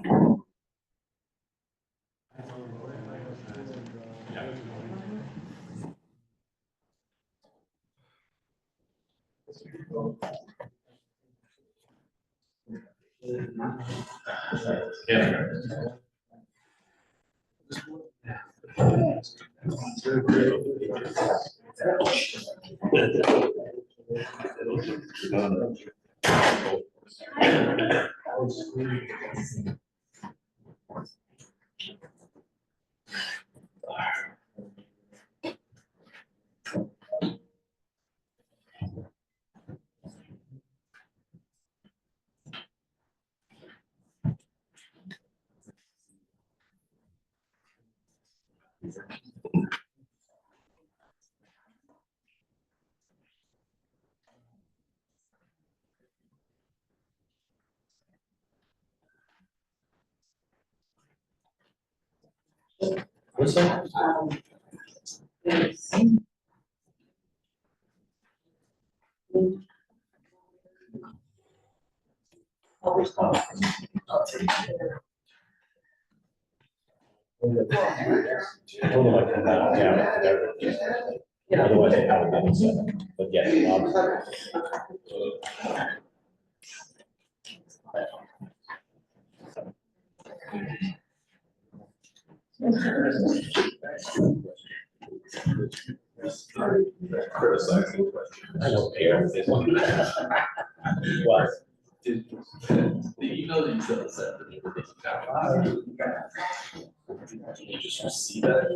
Yeah. What's that? Yeah. Otherwise, I haven't done it, but yes. Criticizing question. I don't care. What? Did you know that you said that? You just see that?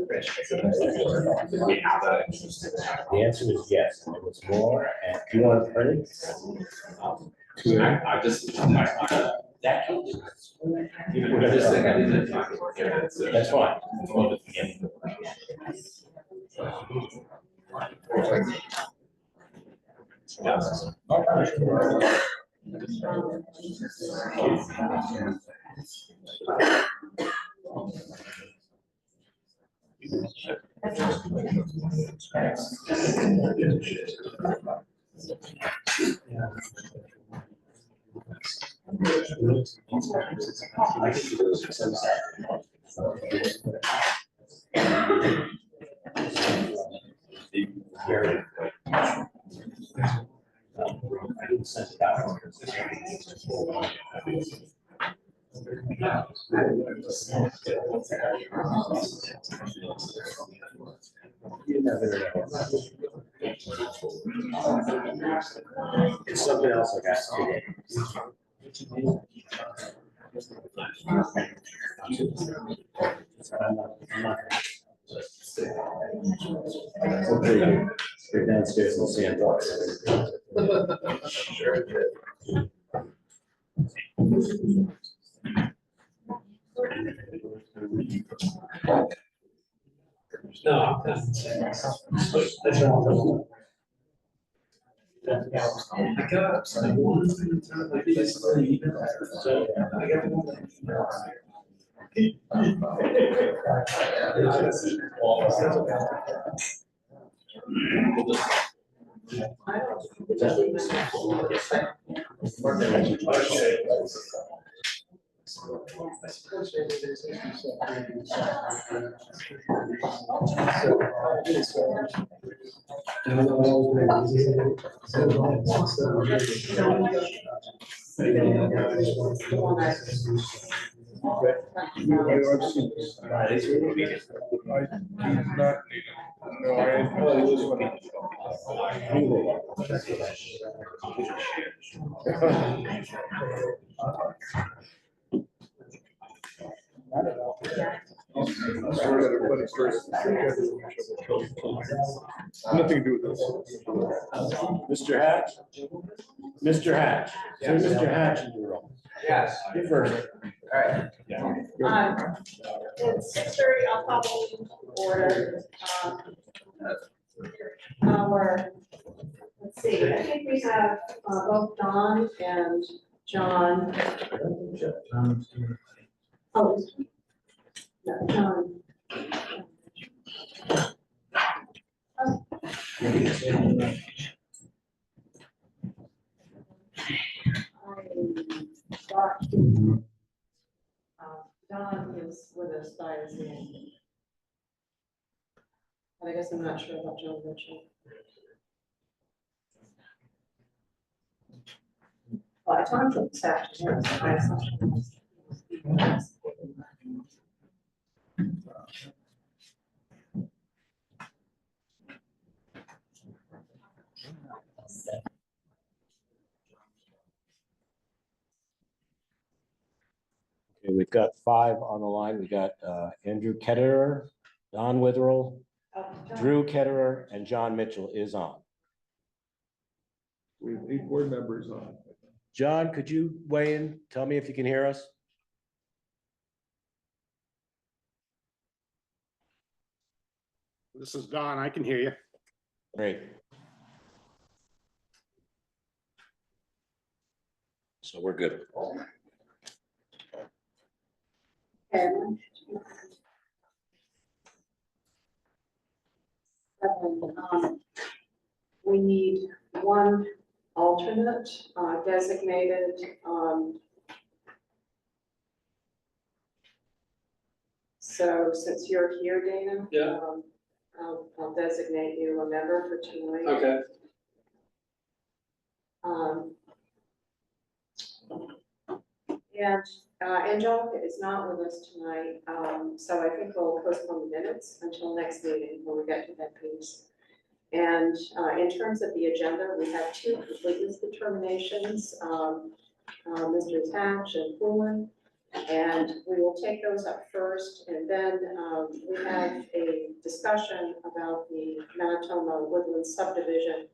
The answer is yes. It was more, and do you want to print it? I just that. That's fine. It's something else I got today. You're downstairs in Sandbox. No, that's wrong. I got Nothing to do with this. Mr. Hatch? Mr. Hatch? Yes. Mr. Hatch in the room. Yes. You first. All right. It's 6:30, I'll probably order. Let's see, I think we have both Don and John. Oh, no, John. is with us via Zoom. But I guess I'm not sure about John Mitchell. Well, I talked to him this afternoon, so my assumption was. Okay, we've got 5 on the line. We got Andrew Ketterer, Don Witherell, Drew Ketterer, and John Mitchell is on. We have 8 board members on. John, could you weigh in? Tell me if you can hear us. This is Don. I can hear you. Great. So we're good. And we need one alternate designated. So since you're here, Dana. Yeah. I'll designate you a member for tonight. Okay. And Angelica is not with us tonight, so I think we'll postpone the minutes until next meeting when we get to that piece. And in terms of the agenda, we have 2 completeness determinations, Mr. Hatch and Poulin, and we will take those up first, and then we have a discussion about the Manitoba Woodland subdivision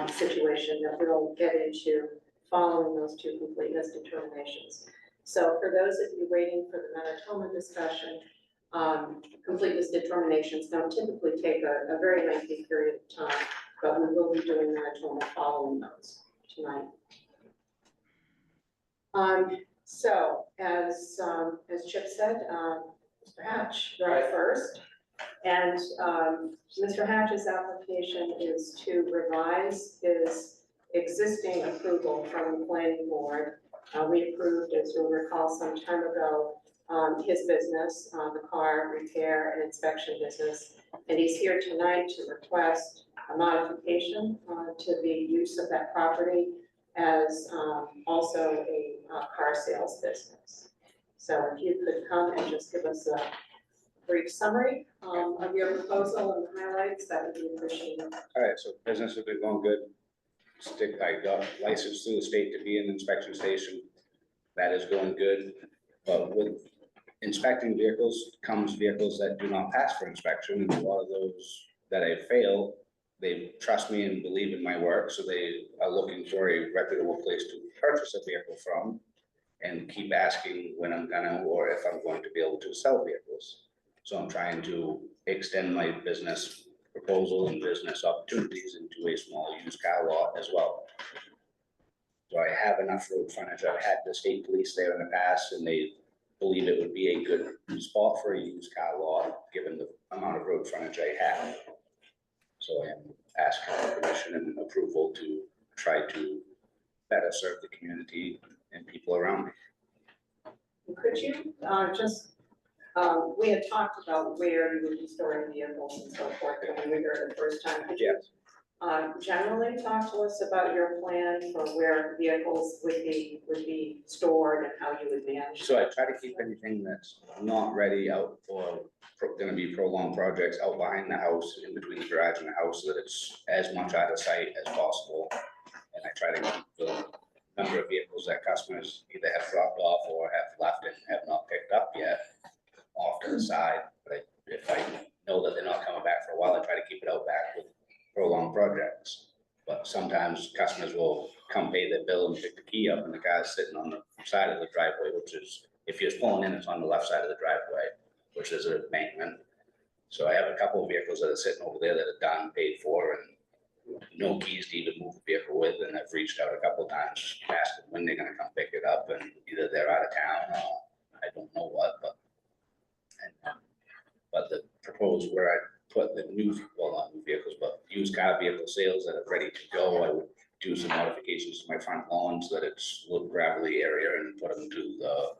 situation that we'll get into following those 2 completeness determinations. So for those of you waiting for the Manitoba discussion, completeness determinations don't typically take a very lengthy period of time, but we will be doing Manitoba following those tonight. So as Chip said, Mr. Hatch, you're up first. And Mr. Hatch's application is to revise his existing approval from the planning board. We approved, as you'll recall, some time ago, his business, the car repair and inspection business. And he's here tonight to request a modification to the use of that property as also a car sales business. So if you could come and just give us a brief summary of your proposal and highlights, that would be appreciated. All right, so business has been going good. I got licensed through the state to be an inspection station. That is going good. But with inspecting vehicles comes vehicles that do not pass for inspection. And a lot of those that I fail, they trust me and believe in my work. So they are looking for a reputable place to purchase a vehicle from and keep asking when I'm gonna, or if I'm going to be able to sell vehicles. So I'm trying to extend my business proposal and business opportunities into a small used car lot as well. So I have enough road frontage. I've had the state police there in the past and they believe it would be a good spot for a used car lot, given the amount of road frontage I have. So I am asking for permission and approval to try to better serve the community and people around me. Could you we had talked about where you would be storing vehicles and so forth when we were here the first time. Could you generally talk to us about your plan for where vehicles would be stored and how you would manage? So I try to keep anything that's not ready out or going to be prolonged projects out behind the house, in between the garage and the house, so that it's as much out of sight as possible. And I try to keep the number of vehicles that customers either have dropped off or have left and have not picked up yet off to the side. But if I know that they're not coming back for a while, I try to keep it out back with prolonged projects. But sometimes customers will come pay their bill and pick the key up and the car's sitting on the side of the driveway, which is, if you're pulling in, it's on the left side of the driveway, which is an embankment. So I have a couple of vehicles that are sitting over there that are done, paid for, and no keys to even move the vehicle with. And I've reached out a couple of times, asked them when they're gonna come pick it up, and either they're out of town or I don't know what, but the proposed where I put the new, well, not new vehicles, but used car vehicle sales that are ready to go, I would do some modifications to my front lawn so that it's a little gravelly area and put them to the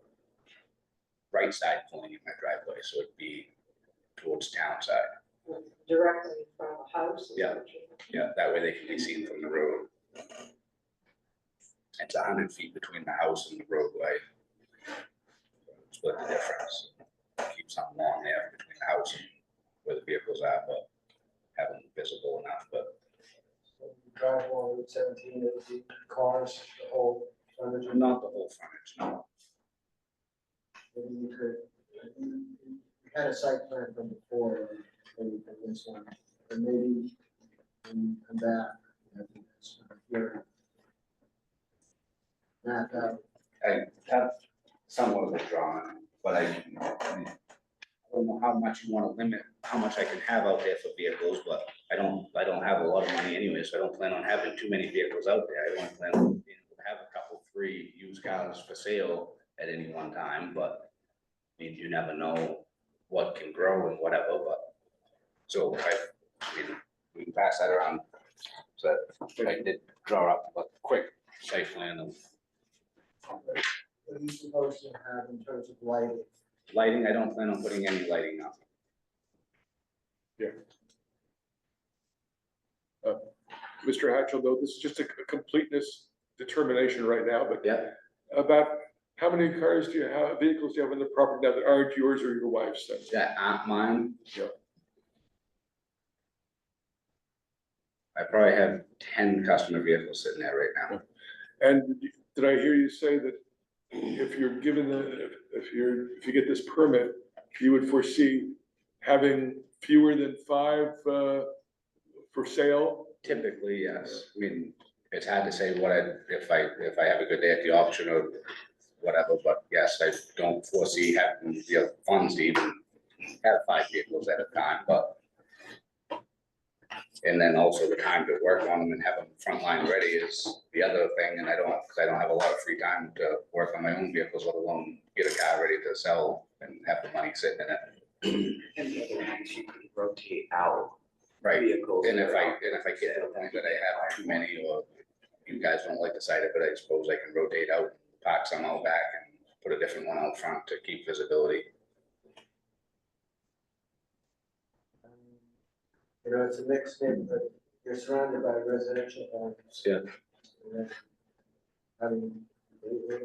right side pulling in my driveway, so it'd be towards town side. Directly from the house? Is that what you think? Yeah, that way they can be seen from the road. It's 100 feet between the house and the roadway. Split the difference. Keep something long there between the house and where the vehicles are, but have them visible enough, but Drive on Route 17, it'll be cars, the whole frontage. not the whole frontage, no. Maybe you could, you had a site plan from before, maybe from this one, and maybe come back. I think that's here. Map out. I have somewhat of a drawing, but I don't know how much you want to limit, how much I can have out there for vehicles, but I don't have a lot of money anyway, so I don't plan on having too many vehicles out there. I only plan on being able to have a couple, 3 used cars for sale at any one time, but I mean, you never know what can grow and whatever, but so I mean, we can pass that around. So I did draw up a quick site plan of What are you supposed to have in terms of lighting? lighting. I don't plan on putting any lighting up. Mr. Hatchell, though, this is just a completeness determination right now, but Yeah. about how many cars do you have, vehicles do you have on the property now that aren't yours or your wife's? Then? That aren't mine. Yeah. I probably have 10 customer vehicles sitting there right now. And did I hear you say that if you're given if you get this permit, you would foresee having fewer than 5 for sale? Typically, yes. I mean, it's hard to say if I have a good day at the auction or whatever, but yes, I don't foresee having the funds to even have 5 vehicles at a time, but and then also the time to work on them and have them frontline ready is the other thing, and I don't have a lot of free time to work on my own vehicles, let alone get a car ready to sell and have the money sitting in it. And the other ones you could rotate out Right, vehicles. and if I get to the point that I have too many, or you guys don't like the sight of it, I suppose I can rotate out, park some out back and put a different one out front to keep visibility. You know, it's a mixed neighborhood, you're surrounded by residential homes. Yeah. I mean,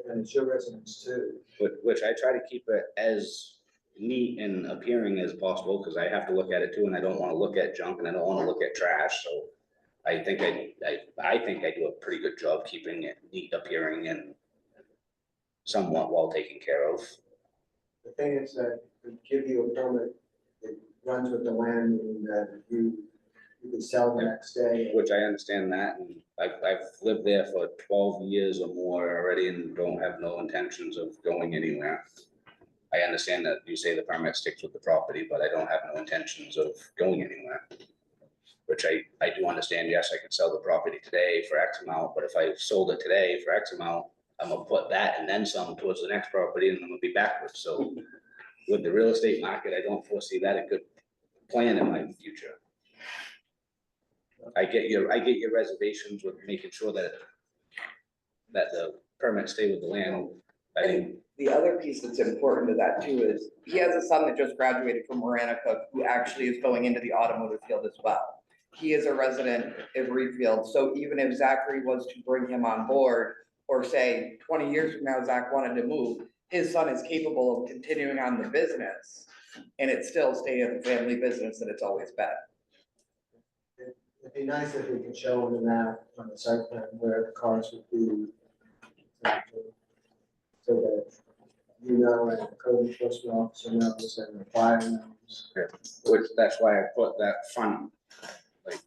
and it's your residence too. Which I try to keep it as neat and appearing as possible, because I have to look at it too, and I don't want to look at junk and I don't want to look at trash, so I think I do a pretty good job keeping it neat appearing and somewhat well taken care of. The thing is that to give you a permit, it runs with the land, meaning that you could sell the next day. Which I understand that, and I've lived there for 12 years or more already and don't have no intentions of going anywhere. I understand that you say the permit sticks with the property, but I don't have no intentions of going anywhere. Which I do understand, yes, I could sell the property today for X amount, but if I sold it today for X amount, I'm gonna put that and then some towards the next property and I'm gonna be backwards, so. With the real estate market, I don't foresee that a good plan in my future. I get your reservations with making sure that the permits stay with the land. I think, The other piece that's important to that too is he has a son that just graduated from Cook, who actually is going into the automotive field as well. He is a resident of Readfield, so even if Zachary was to bring him on board, or say 20 years from now, Zach wanted to move, his son is capable of continuing on the business and it still stay a family business that it's always been. It'd be nice if we could show them that on the site plan where the cars would be. So that you know, and the code enforcement officer knows and the fire knows. which that's why I put that front, like,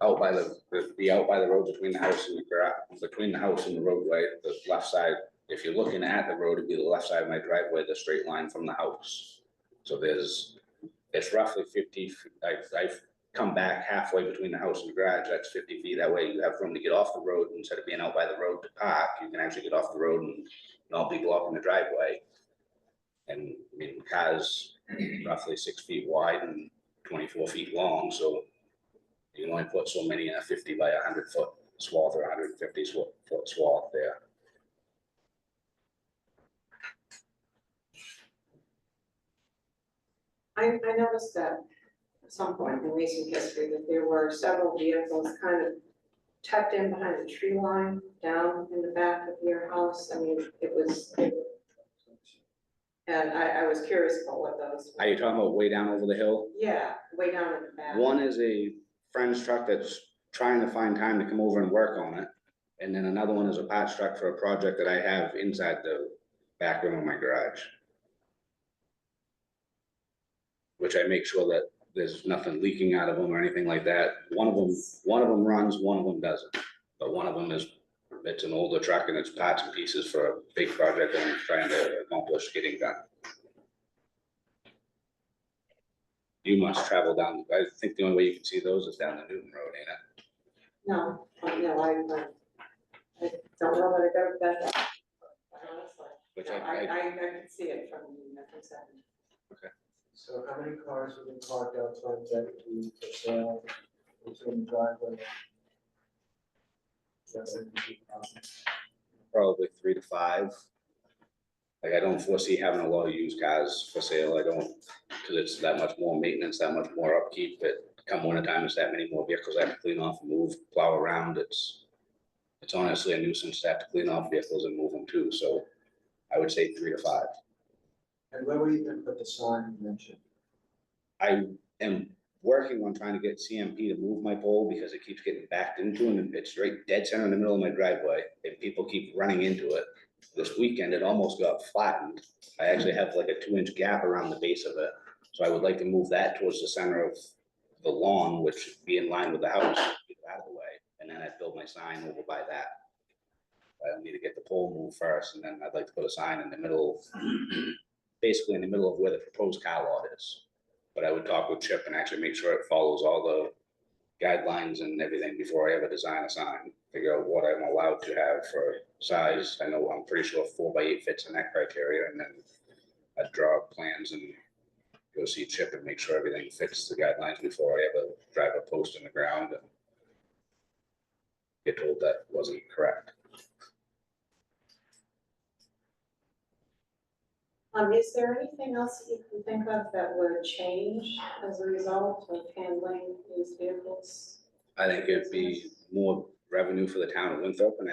out by the road between the house and the garage, between the house and the roadway, the left side. If you're looking at the road, it'd be the left side of my driveway, the straight line from the house. So it's roughly 50, I've come back halfway between the house and the garage, that's 50 feet. That way you have room to get off the road instead of being out by the road to park. You can actually get off the road and not be blocking the driveway. And I mean, the car's roughly 6 feet wide and 24 feet long, so you can only put so many in a 50 by 100 foot swath or 150 foot swath there. I noticed that at some point in recent history that there were several vehicles kind of tucked in behind the tree line down in the back of your house. I mean, and I was curious about what those Are were. you talking about way down over the hill? Yeah, way down in the back. One is a friend's truck that's trying to find time to come over and work on it. And then another one is a parts truck for a project that I have inside the back room of my garage. Which I make sure that there's nothing leaking out of them or anything like that. One of them runs, one of them doesn't. But one of them it's an older truck and it's parts and pieces for a big project that I'm trying to accomplish getting done. You must travel down, I think the only way you can see those is down the Newton Road, ain't it? No, I don't know that I go that far, honestly. Which No, I I can see it from seven. So how many cars have been parked outside that we for sale, between the driveway? probably 3 to 5. Like, I don't foresee having a lot of used cars for sale. I don't, because it's that much more maintenance, that much more upkeep. But come winter time, it's that many more vehicles I have to clean off and move, plow around. It's honestly a nuisance to have to clean off vehicles and move them too. So I would say 3 to 5. And where were you gonna put the sign you mentioned? I am working on trying to get CMP to move my pole because it keeps getting backed into and it's right dead center in the middle of my driveway and people keep running into it. This weekend, it almost got flattened. I actually have like a 2-inch gap around the base of it. So I would like to move that towards the center of the lawn, which should be in line with the house, get it out of the way. And then I'd build my sign over by that. I need to get the pole moved first and then I'd like to put a sign in the middle, basically in the middle of where the proposed car lot is. But I would talk with Chip and actually make sure it follows all the guidelines and everything before I ever design a sign. Figure out what I'm allowed to have for size. I know I'm pretty sure 4x8 fits in that criteria, and then I'd draw up plans and go see Chip and make sure everything fits the guidelines before I ever drive a post in the ground and get told that wasn't correct. Is there anything else that you can think of that would change as a result of handling these vehicles? I think it'd be more revenue for the town of Winthrop, and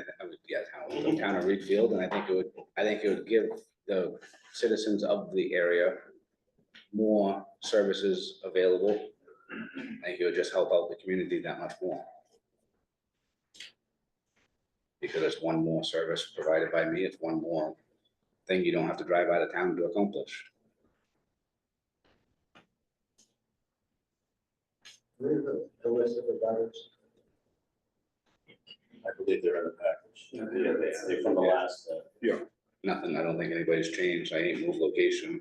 town of Readfield, and I think it would give the citizens of the area more services available. I think it would just help out the community that much more. Because it's one more service provided by me, it's one more thing you don't have to drive out of town to accomplish. Where's the list of the butters? I believe they're in the package. Yeah, they're from the last, Nothing, I don't think anybody's changed, I ain't moved location.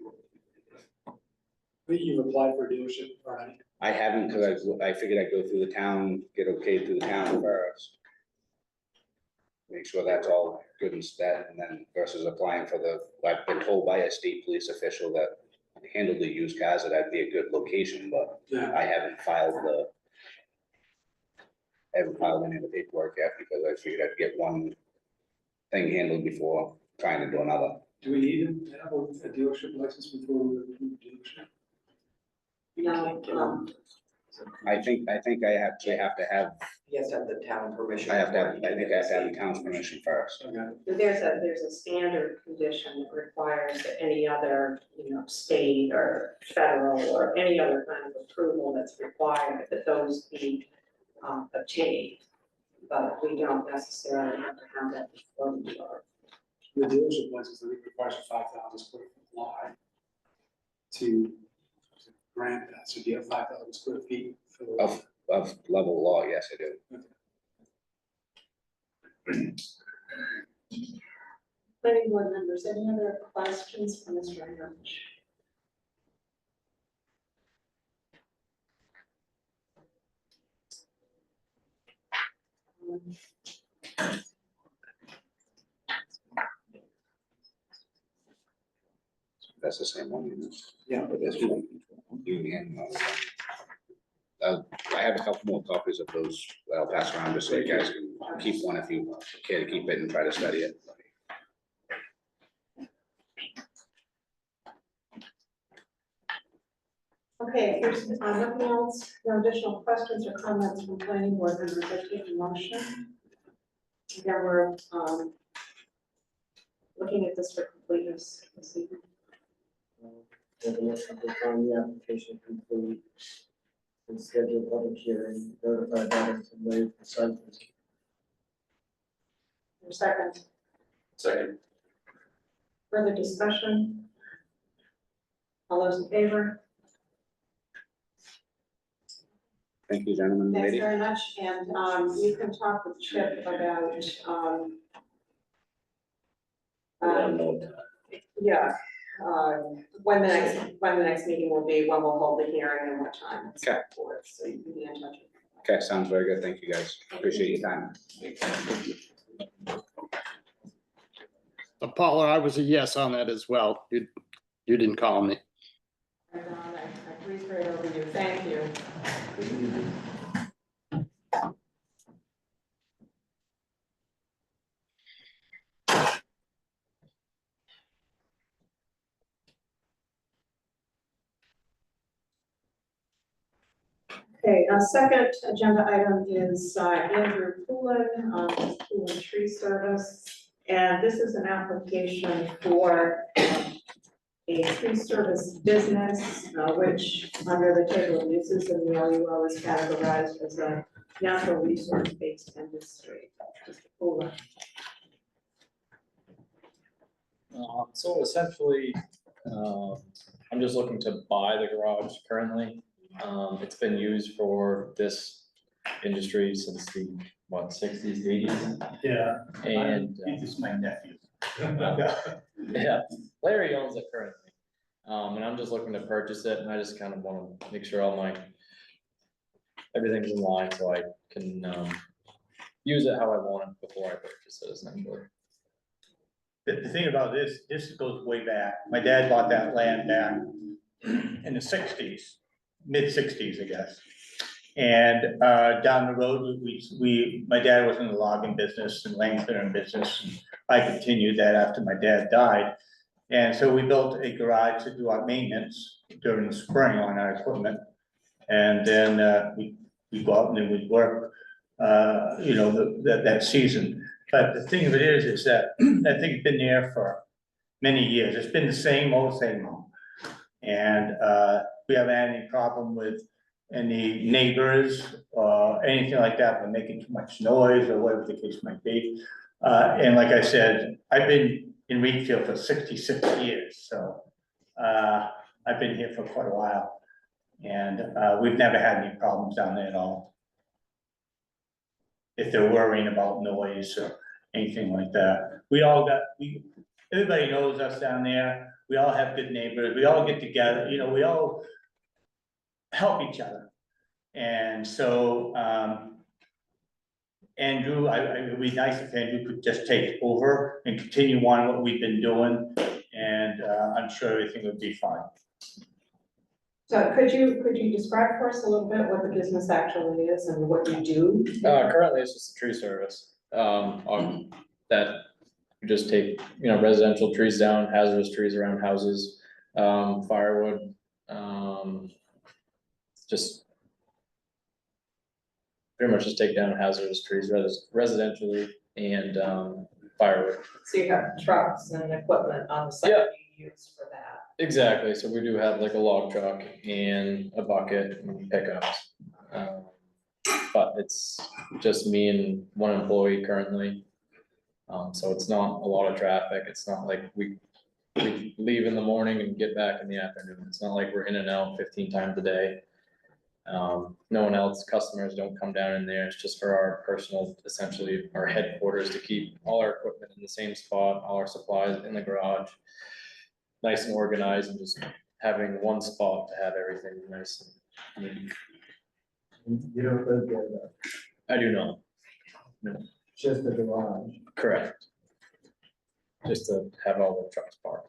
But you've applied for a dealership already? I haven't, because I figured I'd go through the town, get okay through the town first. Make sure that's all good and set, and then versus applying for I've been told by a state police official that handled the used cars that that'd be a good location, but Yeah. I haven't filed any of the paperwork yet, because I figured I'd get one thing handled before trying to do another. Do we need to have a dealership license before we approve dealership? No, I think I actually have to have, He has to have the town permission. I think I have before he to can have the get town's permission first. Okay. there's a standard condition that requires that any other, state or federal or any other kind of approval that's required, that those be obtained. But we don't necessarily have to have that before we are. The dealership license, I think requires a 5,000 square foot lot to grant that, so do you have 5,000 square feet for the lot? Of level law, yes, I do. Planning board members, any other questions for Mr. Rich? That's the same one, isn't it? Yeah. But this one, I have a couple more copies of those that I'll pass around, just so you guys can keep one if you care to keep it and try to study it. Okay, if there's nothing else, no additional questions or comments from planning board members, I take a motion. Again, we're looking at this for completeness this evening. The motion to find the application complete and schedule a public hearing, notify butters and waive the site visit. Your second, Second. further discussion? All those in favor? Thank you, gentlemen and Thanks lady. very much, and you can talk with Chip about yeah, when the next meeting will be, when we'll hold the hearing and what time. and so Okay. forth, so you can be in touch. Okay, sounds very good. Thank you, guys. Appreciate your time. Paula, I was a yes on that as well. You didn't call me. And I breezed right over you, thank you. Okay, second agenda item is Andrew Poulin, Poulin Tree Service. And this is an application for a tree service business, which under the table of uses in the LUL is categorized as a natural resource-based industry. Mr. Poulin. So essentially, I'm just looking to buy the garage currently. It's been used for this industry since the, what, 60s, 80s? Yeah. And, This is my nephew. yeah, Larry owns it currently. And I'm just looking to purchase it, and I just kind of want to make sure everything's in line so I can, use it how I want it before I purchase it, essentially. The thing about this goes way back. My dad bought that land back in the sixties, mid-60s, I guess. And down the road, my dad was in the logging business and land clearing business. I continued that after my dad died. And so we built a garage to do our maintenance during the spring on our equipment. And then we go out and then we work, that season. But the thing of it is that that thing's been there for many years. It's been the same old. And we haven't had any problem with any neighbors or anything like that, but making too much noise or whatever the case might be. And like I said, I've been in Readfield for 66 years, so I've been here for quite a while. And we've never had any problems down there at all. If they're worrying about noise or anything like that. Everybody knows us down there. We all have good neighbors. We all get together, we all help each other. And so, Andrew, it would be nice if Andrew could just take over and continue on what we've been doing. And I'm sure everything would be fine. So could you describe for us a little bit what the business actually is and what you do? Currently, it's just a tree service, that you just take, residential trees down, hazardous trees around houses, firewood, just pretty much just take down hazardous trees residentially and, firewood. So you have trucks and equipment on the site Yeah. you use for that? Exactly, so we do have like a log truck and a bucket and pickups. But it's just me and one employee currently. So it's not a lot of traffic, it's not like we leave in the morning and get back in the afternoon, it's not like we're in and out 15 times a day. No one else, customers don't come down in there, it's just for our personal, essentially our headquarters to keep all our equipment in the same spot, all our supplies in the garage. Nice and organized and just having one spot to have everything nice. And You don't live there, though. I do not, Just the garage. correct. Just to have all the trucks parked.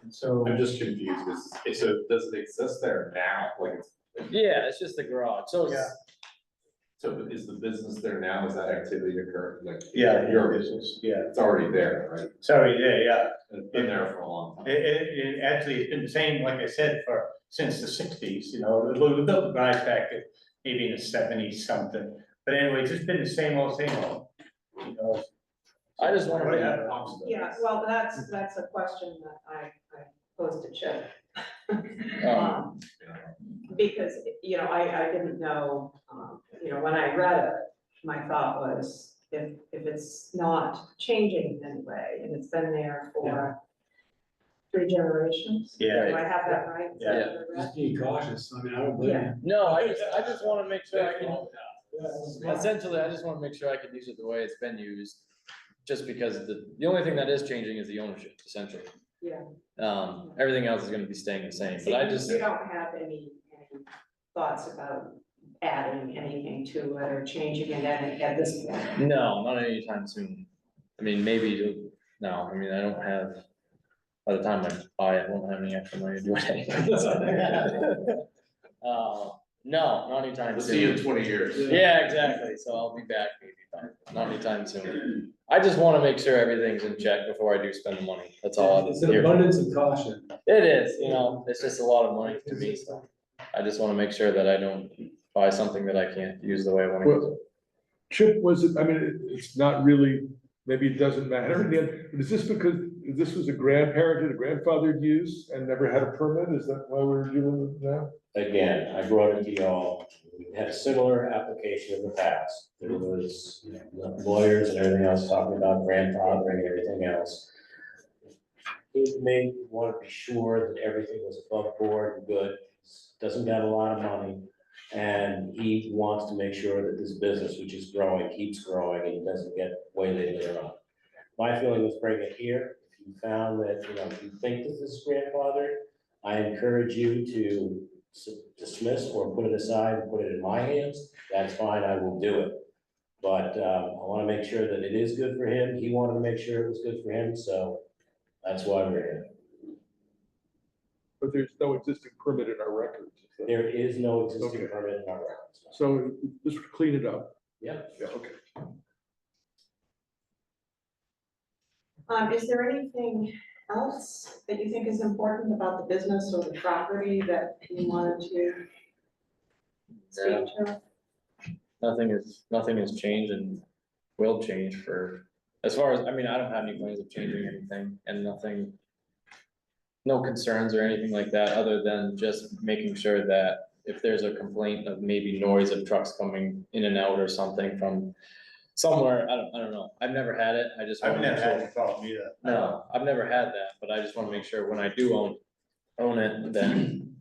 And so, I'm just confused, so does it exist there now, like it's? Yeah, it's just the garage, so Yeah. it's, So is the business there now? Is that activity occurring? Like, Yeah, your business, yeah. It's already there, right? Sorry, yeah. It's been there for a long time. It actually, it's been the same, like I said, since the sixties, we built the garage back at maybe in the seventies something. But anyway, it's just been the same old, you know. I just want Right, to, Yeah, well, that's a question that I posed to Chip. Because, I didn't know, when I read it, my thought was, if it's not changing in any way, and it's been there for 3 generations. Yeah. Do I have that right? Is that what I read? Just be cautious, I mean, I don't blame Yeah. you. no, I just want to make sure I can, essentially, I just want to make sure I can use it the way it's been used. Just because the only thing that is changing is the ownership, essentially. Yeah. Everything else is gonna be staying the same, So but I you just, don't have any thoughts about adding anything to it or changing it at this point? no, not anytime soon. I mean, maybe, no, I mean, I don't have, by the time I buy it, I won't have any extra money to do anything. No, not anytime We'll see you in soon. 20 years. Yeah, exactly, so I'll be back maybe, but not anytime soon. I just wanna make sure everything's in check before I do spend the money, that's all I'm It's an here for. abundance of caution. It is, it's just a lot of money to me, so I just wanna make sure that I don't buy something that I can't use the way I wanna use it. Chip, was it, I mean, it's not really, maybe it doesn't matter, in the end, but is this because this was a grandparent or grandfathered use and never had a permit, is that why we're dealing with that? Again, I brought it to y'all, we had a similar application in the past. There was lawyers and everything else talking about grandfathering and everything else. He may want to be sure that everything was above board and good, doesn't got a lot of money. And he wants to make sure that this business, which is growing, keeps growing and doesn't get waylaid later on. My feeling is bring it here. If you found that, if you think that this is grandfathered, I encourage you to dismiss or put it aside and put it in my hands. That's fine, I will do it. But I want to make sure that it is good for him. He wanted to make sure it was good for him, so that's why we're here. But there's no existing permit in our records. There is no existing Okay. permit in our records. So this would clean it up. Yeah. Yeah, okay. Is there anything else that you think is important about the business or the property that you wanted to speak to? Nothing has changed and will change for, as far as, I mean, I don't have any plans of changing anything and nothing. No concerns or anything like that, other than just making sure that if there's a complaint of maybe noise of trucks coming in and out or something from somewhere, I don't know, I've never had it, I just I've wanna make never had sure. any problem either. No, I've never had that, but I just wanna make sure when I do own it, then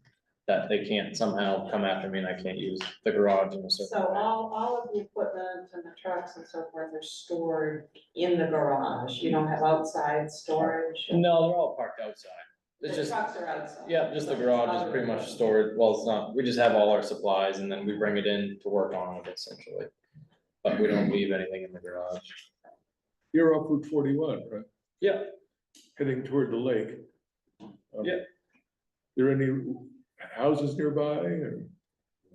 that they can't somehow come after me and I can't use the garage in a certain So way. all of the equipment and the trucks and so forth are stored in the garage, you don't have outside storage? No, they're all parked outside. It's The just, trucks are outside? yeah, just the garage is pretty much stored, well, it's not, we just have all our supplies and then we bring it in to work on it essentially. But we don't leave anything in the garage. You're off Route 41, right? Yeah. Heading toward the lake. Yeah. There any houses nearby or?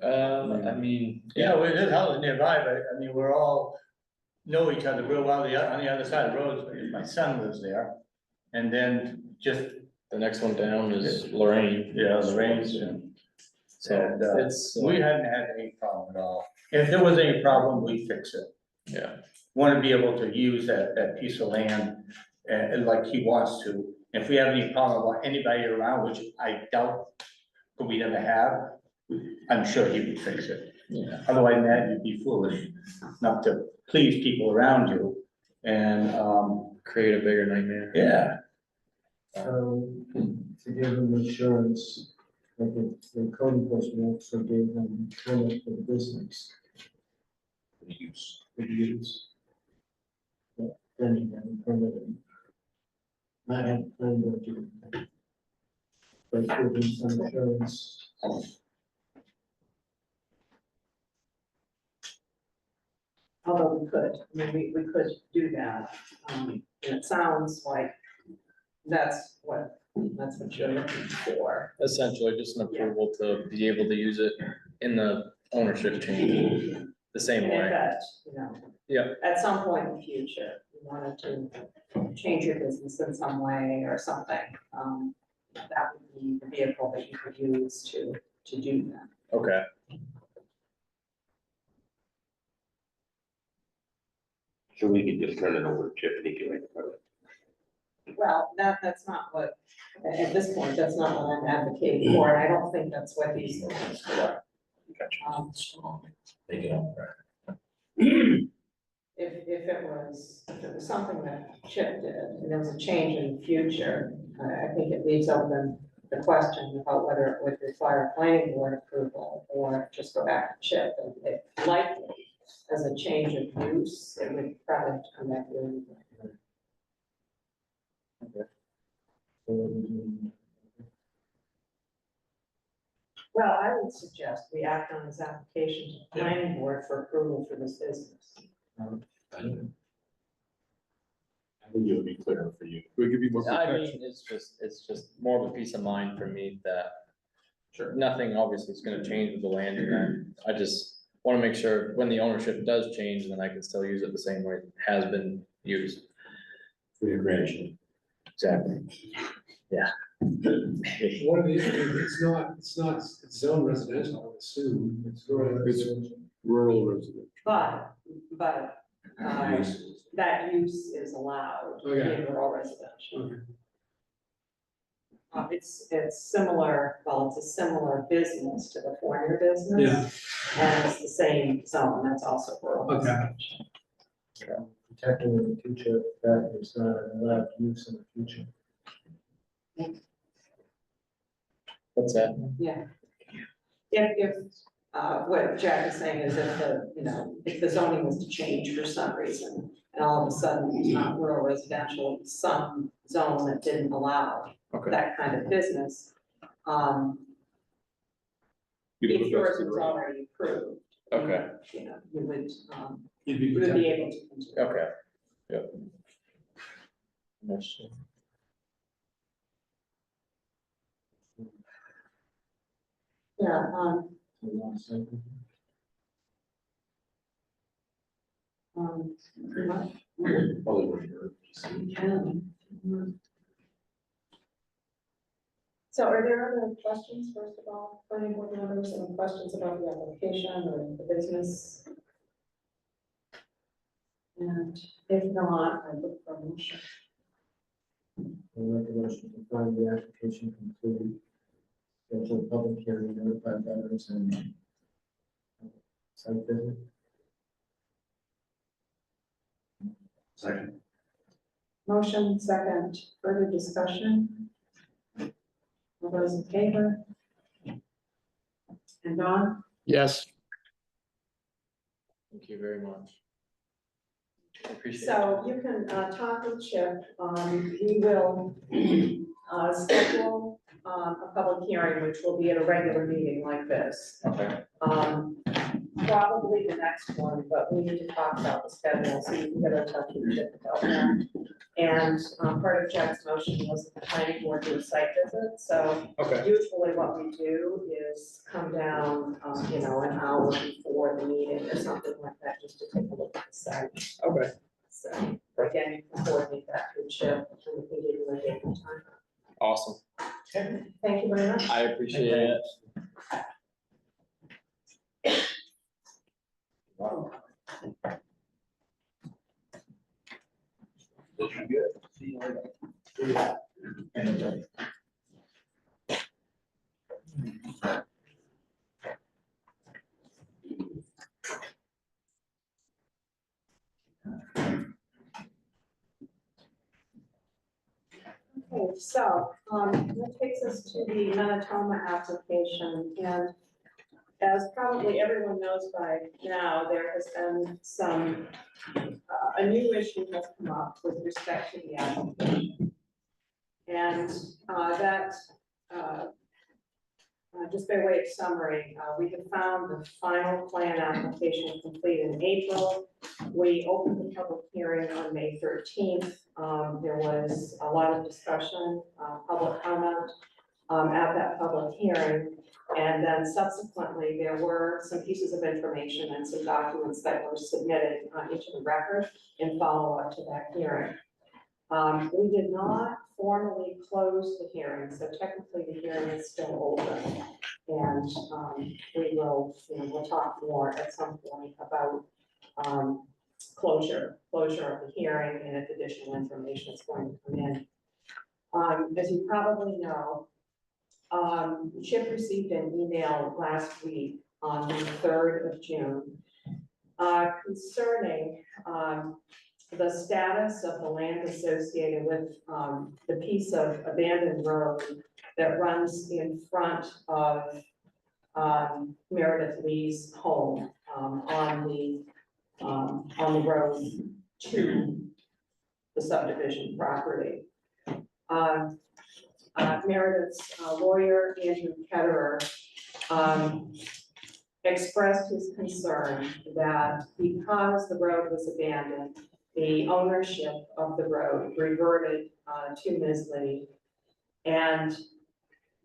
I mean, Yeah, yeah, there's houses nearby, but I mean, we're all know each other real well, on the other side of the road, my son lives there. And then just, the next one down is Lorraine. Lorraine's, So and, it's, we hadn't had any problem at all. If there was any problem, we'd fix it. yeah, Want to be able to use that piece of land, like he wants to. If we have any problem about anybody around, which I doubt, but we never have, I'm sure he would fix it. yeah. Otherwise, man, you'd be foolish not to please people around you. And, Create a bigger nightmare. yeah, To give them insurance, like the code enforcement officer gave them permit for the business, Use. for the use. But then you have a permit. Not have plan board do it. But give them some insurance. Although we could, I mean, we could do that, and it sounds like that's what you're looking for. Essentially, just an approval to be able to use it in the ownership change. the same And if way. at, Yeah. at some point in the future, you wanted to change your business in some way or something, that would be the vehicle that you could use to do that. Okay. So we can just turn it over to Chip and he can make it. Well, that's not what, at this point, that's not what I'm advocating for, and I don't think that's what he's looking for. They get on track. If it was something that Chip did, and there was a change in the future, I think it leaves open the question about whether it would require planning board approval or just go back to Chip. And it likely, as a change of use, it would probably have to come back to you. Well, I would suggest we act on this application to the planning board for approval for this business. I think it would be clearer for you. We'll give you more I protection. mean, it's just more of a peace of mind for me that Sure. nothing obviously is gonna change with the land, and I just wanna make sure when the ownership does change, then I can still use it the same way it has been used. For your grandchildren. Exactly. One of the issues, it's not it's zone residential, I would assume, it's rural It's- residential. Rural resident. But that use is allowed Okay. in rural residential. Okay. It's similar, well, it's a similar business to the Fournier business. And it's the same zone, that's also rural Okay. residential. Protecting in the future, that is not an allowed use in the future. What's that? Yeah. If, what Jack is saying is if if the zoning was to change for some reason, and all of a sudden it's not rural residential, it's some zone that didn't allow Okay. that kind of business, You know, if that's yours the was right- already approved. Okay. You would, You'd be you would be protected. able to continue. Okay. Yep. That's- Yeah, Probably what you're- So are there other questions, first of all, planning board members, any questions about the application or the business? And if not, I look for a motion. I make a motion to find the application complete. Schedule a public hearing, notify butters and site visit. Second. Motion, second, further discussion? All those in favor? And Don? Yes, Thank you very much. I appreciate it. So you can talk with Chip, we will schedule a public hearing, which will be at a regular meeting like this. Okay. Probably the next one, but we need to talk about the schedule, so you can get in touch with Chip about that. And part of Jack's motion was that the planning board do a site visit, so Okay. usually what we do is come down, an hour before the meeting or something like that, just to take a look at the site. Okay. So again, you can coordinate that through Chip, and we can give you a date and time. Awesome. Thank you very much. I appreciate it. This is good. See you later. Okay, so, that takes us to the Manitoma application, and as probably everyone knows by now, there has been some, a new issue has come up with respect to the application. And, just by way of summary, we have found the final plan application complete in April. We opened the public hearing on May 13th. There was a lot of discussion, public comment. at that public hearing. And then subsequently, there were some pieces of information and some documents that were submitted into the record in follow-up to that hearing. We did not formally close the hearing, so technically the hearing is still open. And we will, we'll talk more at some point about closure of the hearing and if additional information is going to come in. As you probably know, Chip received an email last week on the 3rd of June concerning the status of the land associated with the piece of abandoned road that runs in front of Meredith Lee's home on the road to the subdivision property. Meredith's lawyer, Andrew Ketterer, expressed his concern that because the road was abandoned, the ownership of the road reverted to Ms. Lee, and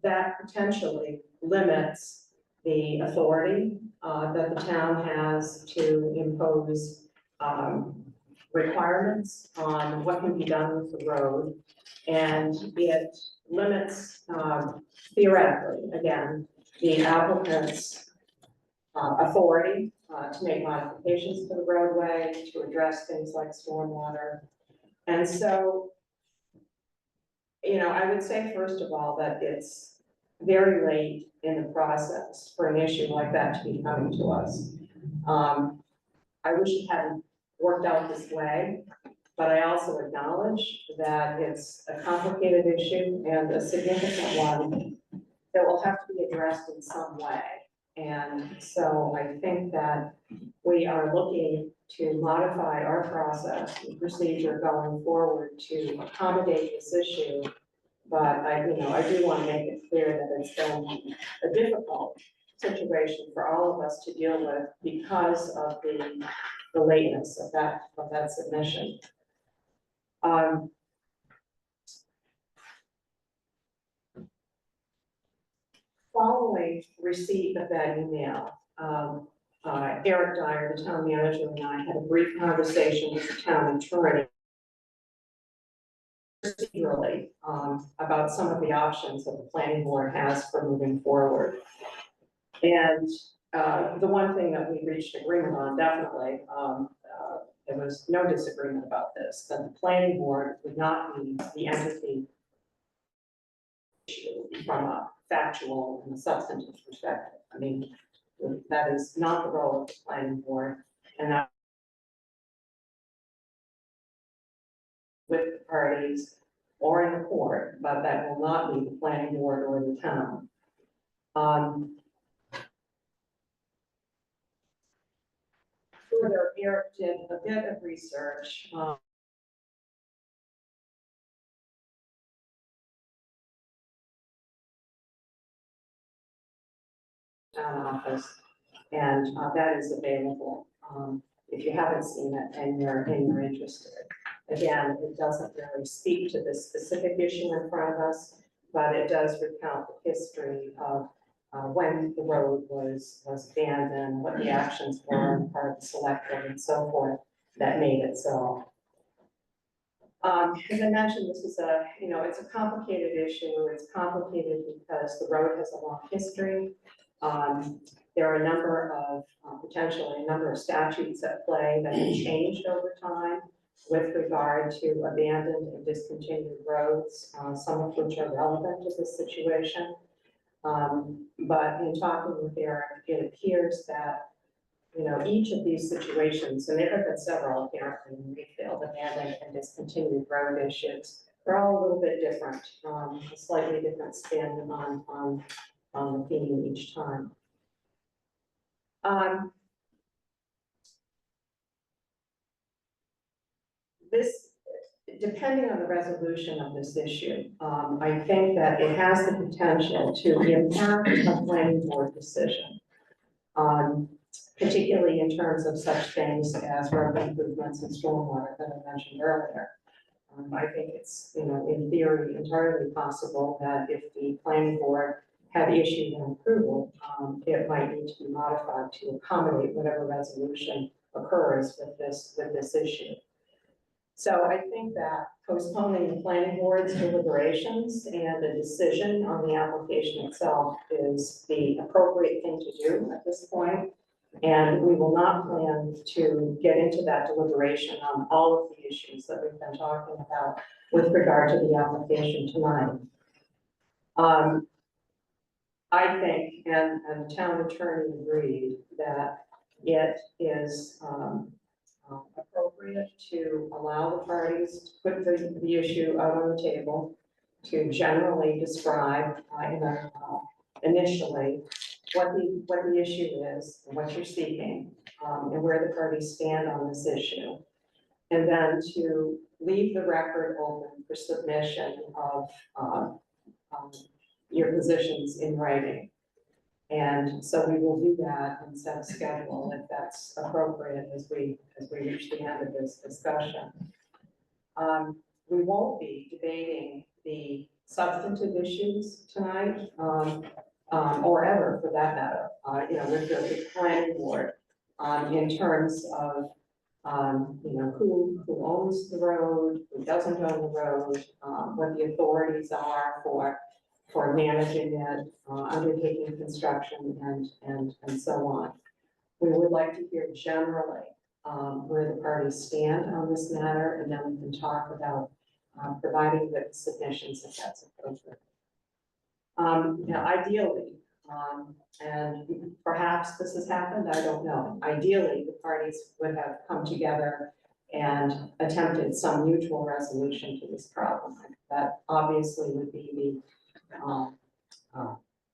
that potentially limits the authority that the town has to impose requirements on what can be done with the road. And it limits, theoretically, again, the applicant's authority to make modifications to the roadway, to address things like stormwater. And so, I would say, first of all, that it's very late in the process for an issue like that to be coming to us. I wish it hadn't worked out this way, but I also acknowledge that it's a complicated issue and a significant one that will have to be addressed in some way. And so I think that we are looking to modify our process and procedure going forward to accommodate this issue. But I do want to make it clear that it's been a difficult situation for all of us to deal with because of the lateness of that submission. Following receipt of that email, Eric Dyer, the town manager, and I had a brief conversation with the town attorney procedurally about some of the options that the planning board has for moving forward. And the one thing that we reached agreement on, definitely, there was no disagreement about this, that the planning board would not be the entity from a factual and a substantive perspective. I mean, that is not the role of the planning board, and that with the parties or in the court, but that will not be the planning board or the town. Further, Eric did a bit of research town office, and that is available if you haven't seen it and you're interested. Again, it doesn't really speak to this specific issue in front of us, but it does recount the history of when the road was abandoned, what the actions were on the part of the select board and so forth that made it so. As I mentioned, this is it's a complicated issue. It's complicated because the road has a long history. There are a number of, potentially a number of statutes at play that have changed over time with regard to abandoned and discontinued roads, some of which are relevant to this situation. But in talking with Eric, it appears that, each of these situations, and there have been several apparently in Readfield, abandoned and discontinued road issues, they're all a little bit different, a slightly different spin on the theme each time. Depending on the resolution of this issue, I think that it has the potential to impact a planning board decision, particularly in terms of such things as road improvements and stormwater that I mentioned earlier. I think it's, in theory, entirely possible that if the planning board had issued an approval, it might need to be modified to accommodate whatever resolution occurs with this issue. So I think that postponing the planning board's deliberations and the decision on the application itself is the appropriate thing to do at this point. And we will not plan to get into that deliberation on all of the issues that we've been talking about with regard to the application tonight. I think, and the town attorney agreed, that it is appropriate to allow the parties to put the issue out on the table, to generally describe initially what the issue is, and what you're seeking, and where the parties stand on this issue. And then to leave the record open for submission of your positions in writing. And so we will do that and set a schedule if that's appropriate as we reach the end of this discussion. We won't be debating the substantive issues tonight, or ever for that matter, with the planning board, in terms of, who owns the road, who doesn't own the road, what the authorities are for managing it, undertaking construction, and so on. We would like to hear generally where the parties stand on this matter, and then we can talk about providing the submissions if that's appropriate. Ideally, and perhaps this has happened, I don't know. Ideally, the parties would have come together and attempted some mutual resolution to this problem. That obviously would be the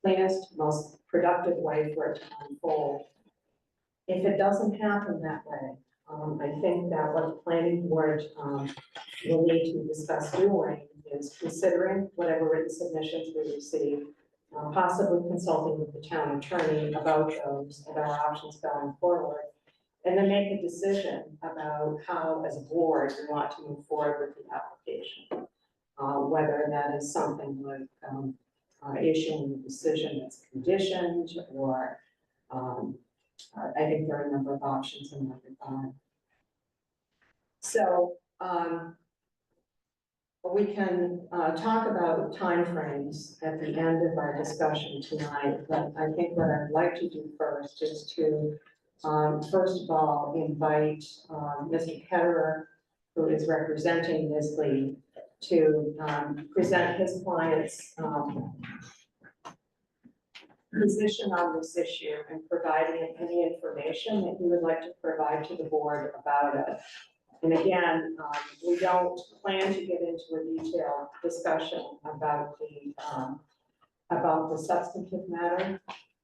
cleanest, most productive way for it to unfold. If it doesn't happen that way, I think that what the planning board will need to discuss doing is considering whatever written submissions we receive, possibly consulting with the town attorney about those and our options going forward, and then make a decision about how, as a board, we want to move forward with the application. Whether that is something like issuing a decision that's conditioned, or I think there are a number of options in that regard. So we can talk about timeframes at the end of our discussion tonight, but I think what I'd like to do first is to first of all invite Mr. Ketterer, who is representing Ms. Lee, to present his client's position on this issue and providing any information that he would like to provide to the board about it. And again, we don't plan to get into a detailed discussion about the substantive matter,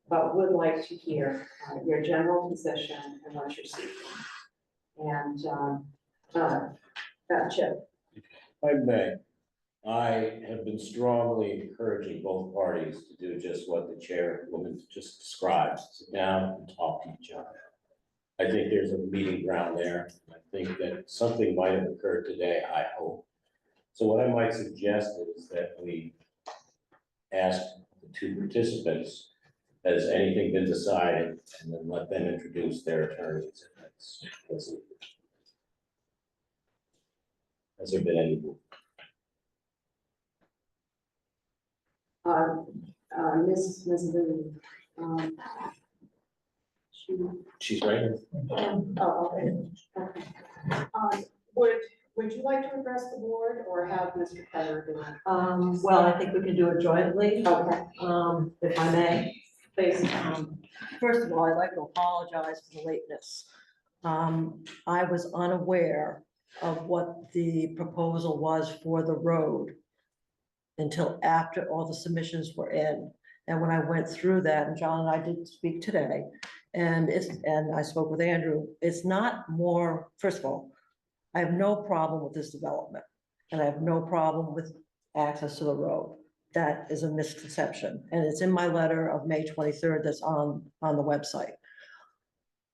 but would like to hear your general position and what you're seeking. And Chip. If I may, I have been strongly encouraging both parties to do just what the chairwoman just described, sit down and talk to each other. I think there's a meeting ground there. I think that something might have occurred today, I hope. So what I might suggest is that we ask the two participants, has anything been decided, and then let them introduce their attorneys. Has there been any? Ms. Lee, She's right here. oh, okay. Would you like to address the board or have Mr. Ketterer do it? Well, I think we can do it jointly, Okay, if I may. please. First of all, I'd like to apologize for the lateness. I was unaware of what the proposal was for the road until after all the submissions were in. And when I went through that, and John and I did speak today, and I spoke with Andrew, it's not more, first of all, I have no problem with this development, and I have no problem with access to the road. That is a misconception, and it's in my letter of May 23rd that's on the website.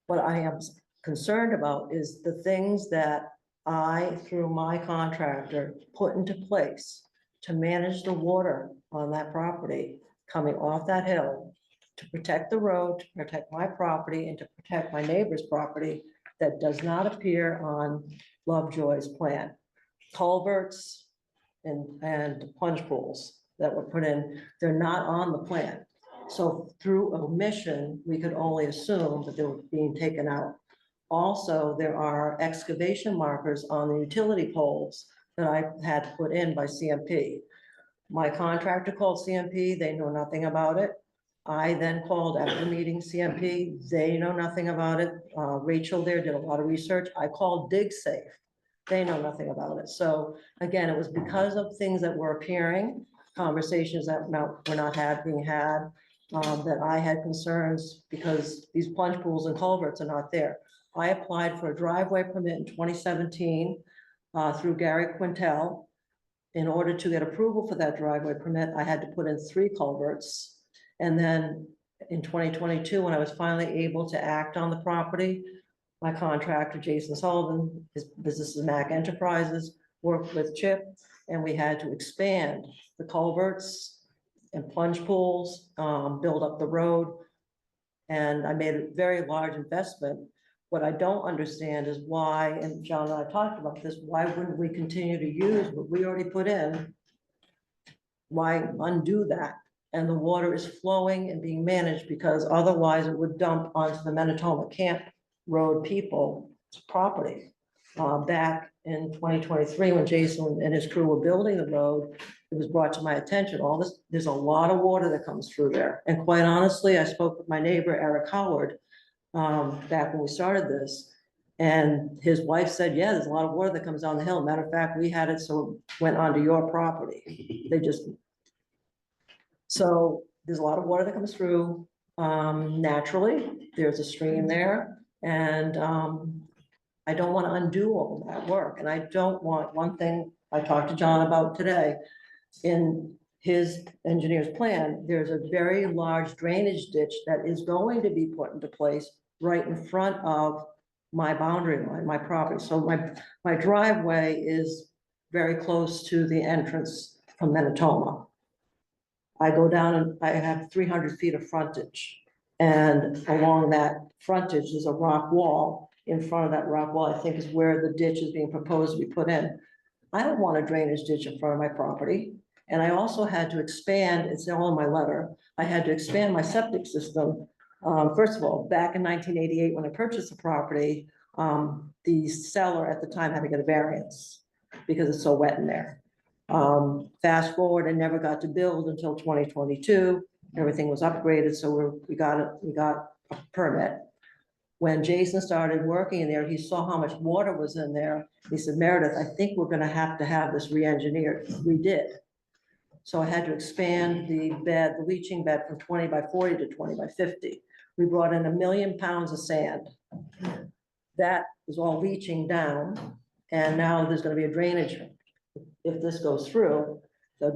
What I am concerned about is the things that I, through my contractor, put into place to manage the water on that property coming off that hill, to protect the road, to protect my property, and to protect my neighbor's property that does not appear on Lovejoy's plan. Culverts and plunge pools that were put in, they're not on the plan. So through omission, we could only assume that they were being taken out. Also, there are excavation markers on the utility poles that I had put in by CMP. My contractor called CMP, they know nothing about it. I then called after meeting CMP, they know nothing about it. Rachel there did a lot of research. I called DigSafe. They know nothing about it. So again, it was because of things that were appearing, conversations that were not being had, that I had concerns because these plunge pools and culverts are not there. I applied for a driveway permit in 2017 through Gary Quintel. In order to get approval for that driveway permit, I had to put in 3 culverts. And then in 2022, when I was finally able to act on the property, my contractor, Jason Sullivan, his business is Mac Enterprises, worked with Chip, and we had to expand the culverts and plunge pools, build up the road. And I made a very large investment. What I don't understand is why, and John and I talked about this, why wouldn't we continue to use what we already put in? Why undo that? And the water is flowing and being managed, because otherwise it would dump onto the Manitoba Camp Road people's property. Back in 2023, when Jason and his crew were building the road, it was brought to my attention, there's a lot of water that comes through there. And quite honestly, I spoke with my neighbor, Eric Howard, back when we started this. And his wife said, yeah, there's a lot of water that comes down the hill. Matter of fact, we had it, so it went onto your property. So there's a lot of water that comes through naturally. There's a stream there. And I don't want to undo all that work. And I don't want, one thing I talked to John about today, in his engineer's plan, there's a very large drainage ditch that is going to be put into place right in front of my boundary line, my property. So my driveway is very close to the entrance from Manitoba. I go down and I have 300 feet of frontage. And along that frontage is a rock wall. In front of that rock wall, I think, is where the ditch is being proposed to be put in. I don't want a drainage ditch in front of my property. And I also had to expand, it's all in my letter, I had to expand my septic system. First of all, back in 1988, when I purchased the property, the seller at the time had to get a variance because it's so wet in there. Fast forward, I never got to build until 2022. Everything was upgraded, so we got a permit. When Jason started working in there, he saw how much water was in there. He said, Meredith, I think we're gonna have to have this re-engineered. We did. So I had to expand the bed, the leaching bed, from 20 by 40 to 20 by 50. We brought in 1 million pounds of sand. That is all leaching down. And now there's gonna be a drainage. If this goes through,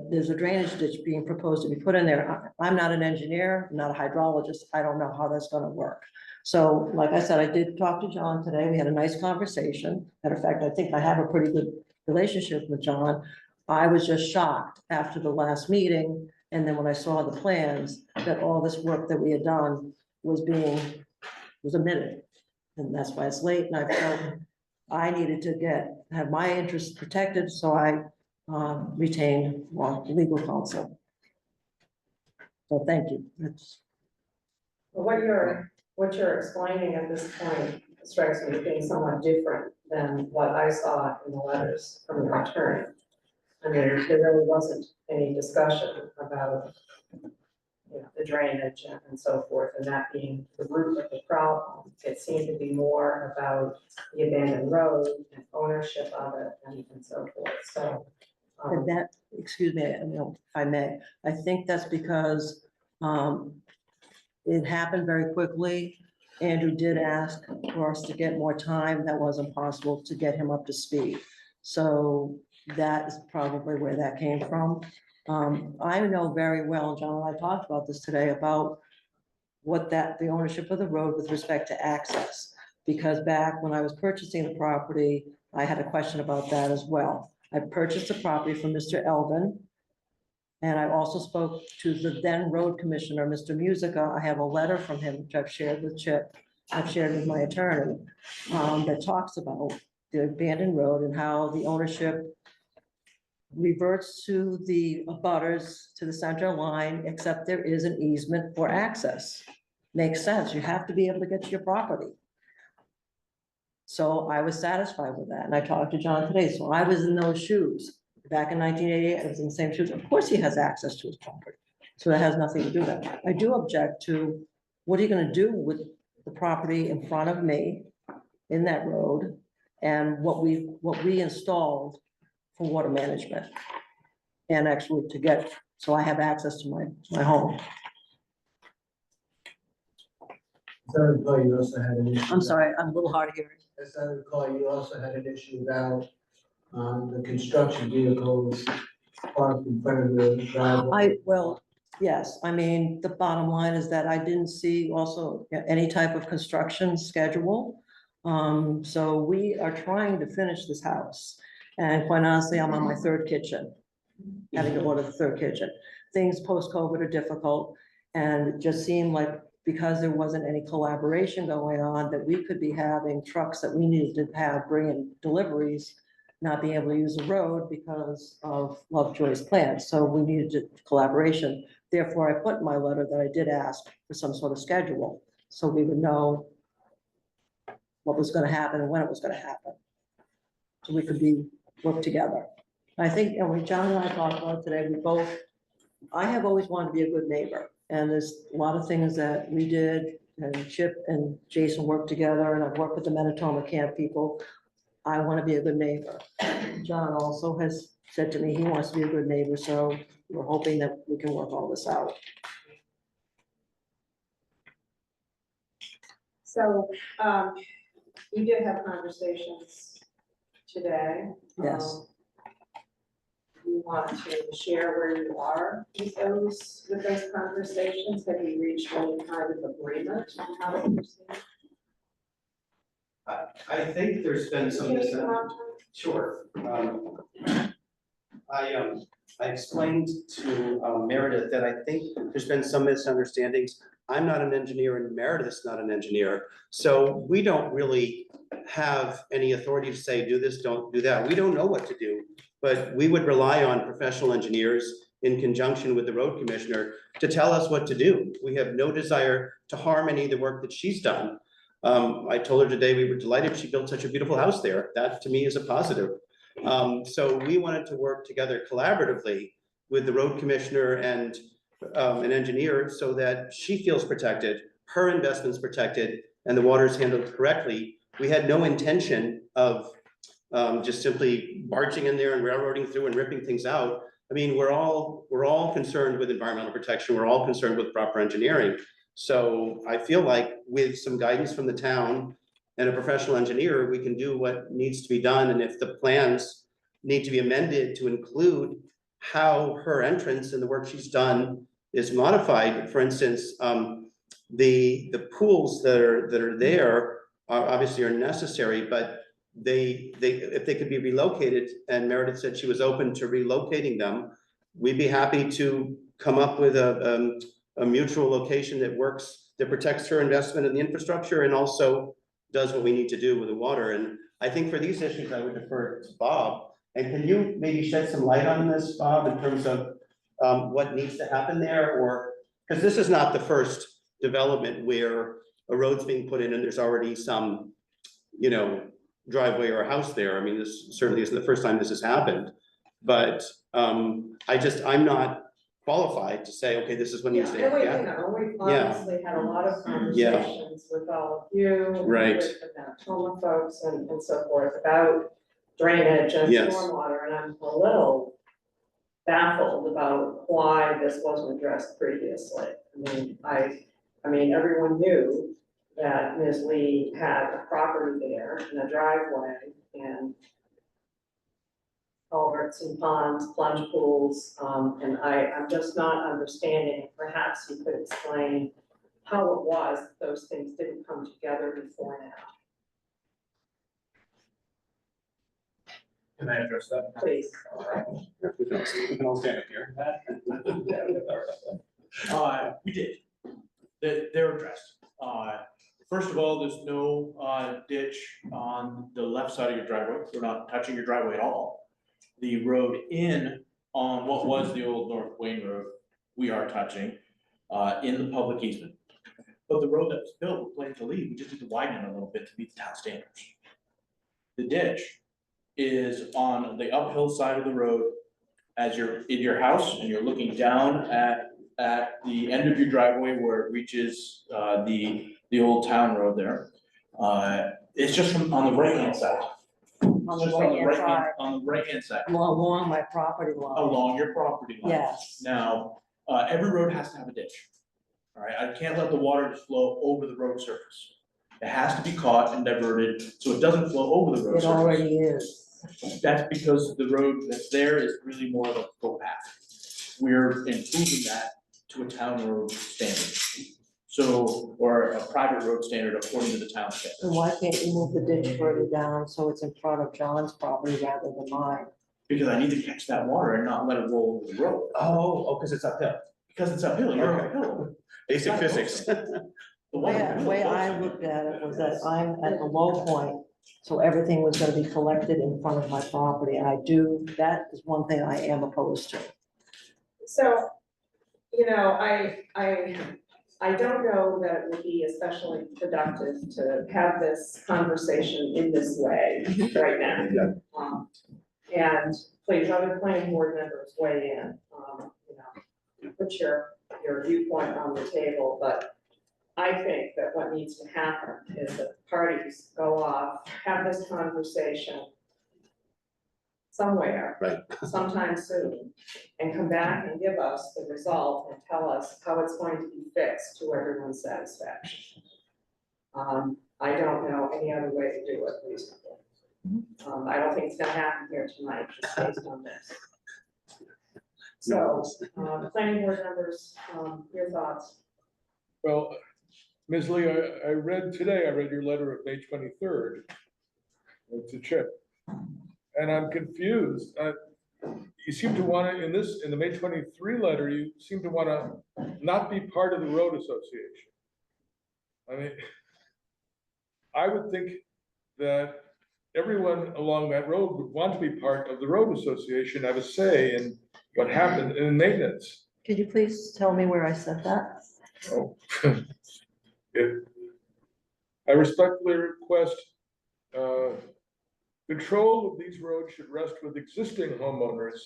there's a drainage ditch being proposed to be put in there. I'm not an engineer, I'm not a hydrologist. I don't know how that's gonna work. So like I said, I did talk to John today. We had a nice conversation. Matter of fact, I think I have a pretty good relationship with John. I was just shocked after the last meeting. And then when I saw the plans, that all this work that we had done was omitted. And that's why it's late. And I felt I needed to have my interests protected. So I retained legal counsel. So thank you. What you're explaining at this point strikes me as being somewhat different than what I saw in the letters from your attorney. I mean, there really wasn't any discussion about, the drainage and so forth, and that being the root of the problem. It seemed to be more about the abandoned road and ownership of it and so forth, so. And that, excuse me, if I may, I think that's because it happened very quickly. Andrew did ask for us to get more time. That wasn't possible to get him up to speed. So that is probably where that came from. I know very well, John and I talked about this today, about the ownership of the road with respect to access. Because back when I was purchasing the property, I had a question about that as well. I purchased the property from Mr. Elvin. And I also spoke to the then road commissioner, Mr. Musica. I have a letter from him, which I've shared with Chip, I've shared with my attorney, that talks about the abandoned road and how the ownership reverts to the abutters to the center line, except there is an easement for access. Makes sense. You have to be able to get to your property. So I was satisfied with that. And I talked to John today. So I was in those shoes. Back in 1988, I was in the same shoes. Of course, he has access to his property. So that has nothing to do with that. I do object to, what are you gonna do with the property in front of me in that road? And what we installed for water management. And actually to get, so I have access to my home. As I recall, you also had an issue. I'm sorry, I'm a little hard of hearing. As I recall, you also had an issue about, the construction vehicles parked in front of the driveway. Well, yes, I mean, the bottom line is that I didn't see also any type of construction schedule. So we are trying to finish this house. And quite honestly, I'm on my third kitchen, having to order the third kitchen. Things post-COVID are difficult, and it just seemed like because there wasn't any collaboration going on, that we could be having trucks that we needed to have bringing deliveries, not being able to use the road because of Lovejoy's plan. So we needed collaboration. Therefore, I put in my letter that I did ask for some sort of schedule, so we would know what was gonna happen and when it was gonna happen. So we could work together. I think, and when John and I talked about it today, I have always wanted to be a good neighbor. And there's a lot of things that we did, and Chip and Jason worked together, and I've worked with the Manitoba Camp people. I want to be a good neighbor. John also has said to me he wants to be a good neighbor, so we're hoping that we can work all this out. So, you did have conversations today. Yes. You want to share where you are with those conversations? Have you reached any kind of agreement on how to proceed? I think there's been some. Can you come up? Sure. I explained to Meredith that I think there's been some misunderstandings. I'm not an engineer and Meredith's not an engineer. So we don't really have any authority to say, do this, don't do that. We don't know what to do. But we would rely on professional engineers in conjunction with the road commissioner to tell us what to do. We have no desire to harm any of the work that she's done. I told her today we were delighted she built such a beautiful house there. That to me is a positive. So we wanted to work together collaboratively with the road commissioner and an engineer so that she feels protected, her investment's protected, and the water is handled correctly. We had no intention of just simply barging in there and railroading through and ripping things out. I mean, we're all concerned with environmental protection. We're all concerned with proper engineering. So I feel like with some guidance from the town and a professional engineer, we can do what needs to be done. And if the plans need to be amended to include how her entrance and the work she's done is modified, for instance, the pools that are there obviously are necessary, but if they could be relocated, and Meredith said she was open to relocating them, we'd be happy to come up with a mutual location that works, that protects her investment in the infrastructure and also does what we need to do with the water. And I think for these issues, I would defer to Bob. And can you maybe shed some light on this, Bob, in terms of what needs to happen there? Or, because this is not the first development where a road's being put in and there's already some, driveway or a house there. I mean, this certainly isn't the first time this has happened. But I'm not qualified to say, okay, this is what needs to happen. We've obviously had a lot of conversations with all of you. Right. With the Manitoba folks and so forth about drainage and Yes. stormwater, and I'm a little baffled about why this wasn't addressed previously. I mean, everyone knew that Ms. Lee had a property there and a driveway and culverts and ponds, plunge pools, and I'm just not understanding. Perhaps you could explain how it was that those things didn't come together before now. Can I address that? Please. We can all stand up here. We did. They're addressed. First of all, there's no ditch on the left side of your driveway. We're not touching your driveway at all. The road in on what was the old North Wayne Road, we are touching in the public easement. But the road that was built, we're planning to leave, we just need to widen it a little bit to meet the town standards. The ditch is on the uphill side of the road as you're in your house and you're looking down at the end of your driveway where it reaches the old town road there. It's just on the right-hand side. On the right-hand side, On the right-hand side, along my property line. along your property line. Yes. Now, every road has to have a ditch. All right, I can't let the water just flow over the road surface. It has to be caught and diverted, so it doesn't flow over the road It surface. already is. That's because the road that's there is really more of a footpath. We're improving that to a town road standard. So, or a private road standard according to the town standard. And why can't you move the ditch further down so it's in front of John's property rather than mine? Because I need to catch that water and not let it roll over the road. Oh, because it's uphill. Because it's uphill, you're Okay. uphill. Basic physics. The The water- way I looked at it was that I'm at the low point, so everything was gonna be collected in front of my property. And that is one thing I am opposed to. So, I don't know that it would be especially productive to have this conversation in this way right now. Yeah. And please, other planning board members weigh in, put your viewpoint on the table, but I think that what needs to happen is that the parties go off, have this conversation somewhere. Right. Sometime soon, and come back and give us the result and tell us how it's going to be fixed to everyone's satisfaction. I don't know any other way to do it reasonably. I don't think it's gonna happen here tonight, just based on this. So, planning board members, your thoughts? Well, Ms. Lee, I read your letter of May 23rd to Chip. And I'm confused. You seem to want to, in the May 23 letter, you seem to want to not be part of the road association. I mean, I would think that everyone along that road would want to be part of the road association, have a say in what happened in maintenance. Could you please tell me where I said that? Oh. I respectfully request, control of these roads should rest with existing homeowners.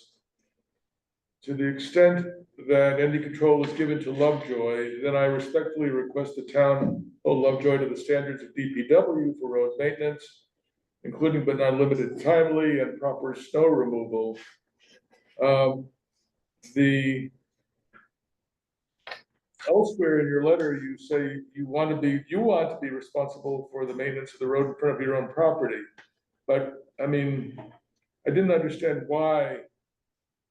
To the extent that any control is given to Lovejoy, then I respectfully request the town hold Lovejoy to the standards of DPW for road maintenance, including but not limited to timely and proper snow removal. Elsewhere in your letter, you say you want to be responsible for the maintenance of the road in front of your own property. But I mean, I didn't understand why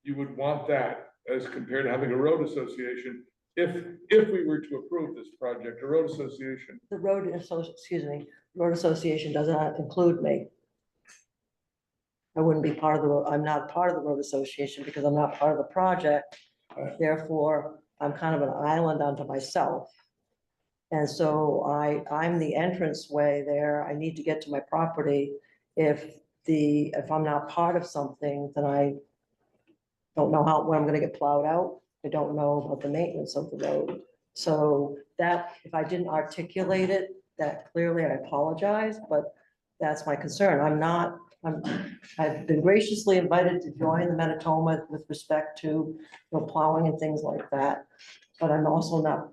you would want that as compared to having a road association. If we were to approve this project, a road association. The road association does not include me. I wouldn't be part of I'm not part of the road association because I'm not part of the project. Therefore, I'm kind of an island unto myself. And so I'm the entrance way there. I need to get to my property. If I'm not part of something, then I don't know when I'm gonna get plowed out. I don't know about the maintenance of the road. So that, if I didn't articulate it that clearly, I apologize, but that's my concern. I've been graciously invited to join the Manitoma with respect to plowing and things like that. But I'm also not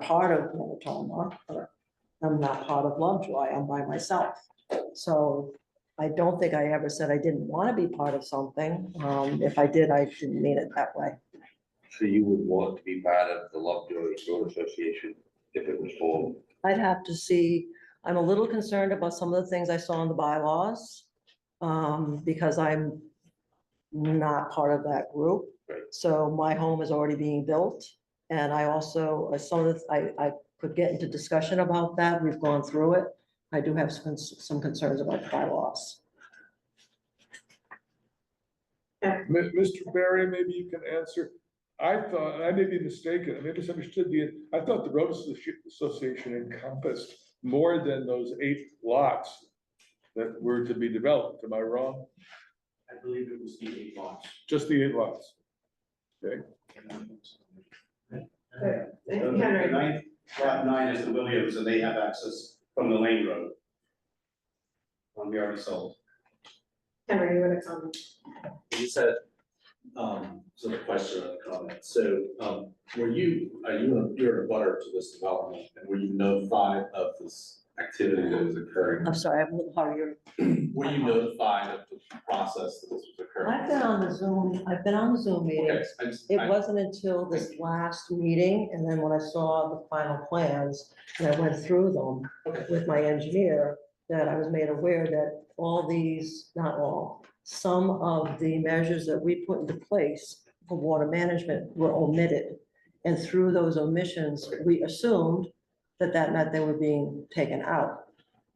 part of Manitoma, or I'm not part of Lovejoy. I'm by myself. So I don't think I ever said I didn't want to be part of something. If I did, I didn't mean it that way. So you would want to be part of the Lovejoy Road Association if it was formed? I'd have to see. I'm a little concerned about some of the things I saw in the bylaws, because I'm not part of that group. Right. So my home is already being built. And I also, I could get into discussion about that. We've gone through it. I do have some concerns about the bylaws. Mr. Barry, maybe you can answer. I thought, and I may be mistaken, I may have misunderstood I thought the road association encompassed more than those 8 lots that were to be developed. Am I wrong? I believe it was the 8 lots. Just the 8 lots? Okay. Henry, Lot 9 is the Williams, and they have access from the Lane Road. We already sold. Henry, you had a comment? You said, so the question or the comment, so, you're a butter to this development, and were you notified of this activity that was occurring? I'm sorry, I'm a little hurried. Were you notified of the process that this was occurring? I've been on the Zoom Okay, meetings. It wasn't until this last meeting, and then when I saw the final plans, and I went through them with my engineer, that I was made aware that all these, not all, some of the measures that we put into place for water management were omitted. And through those omissions, we assumed that that meant they were being taken out.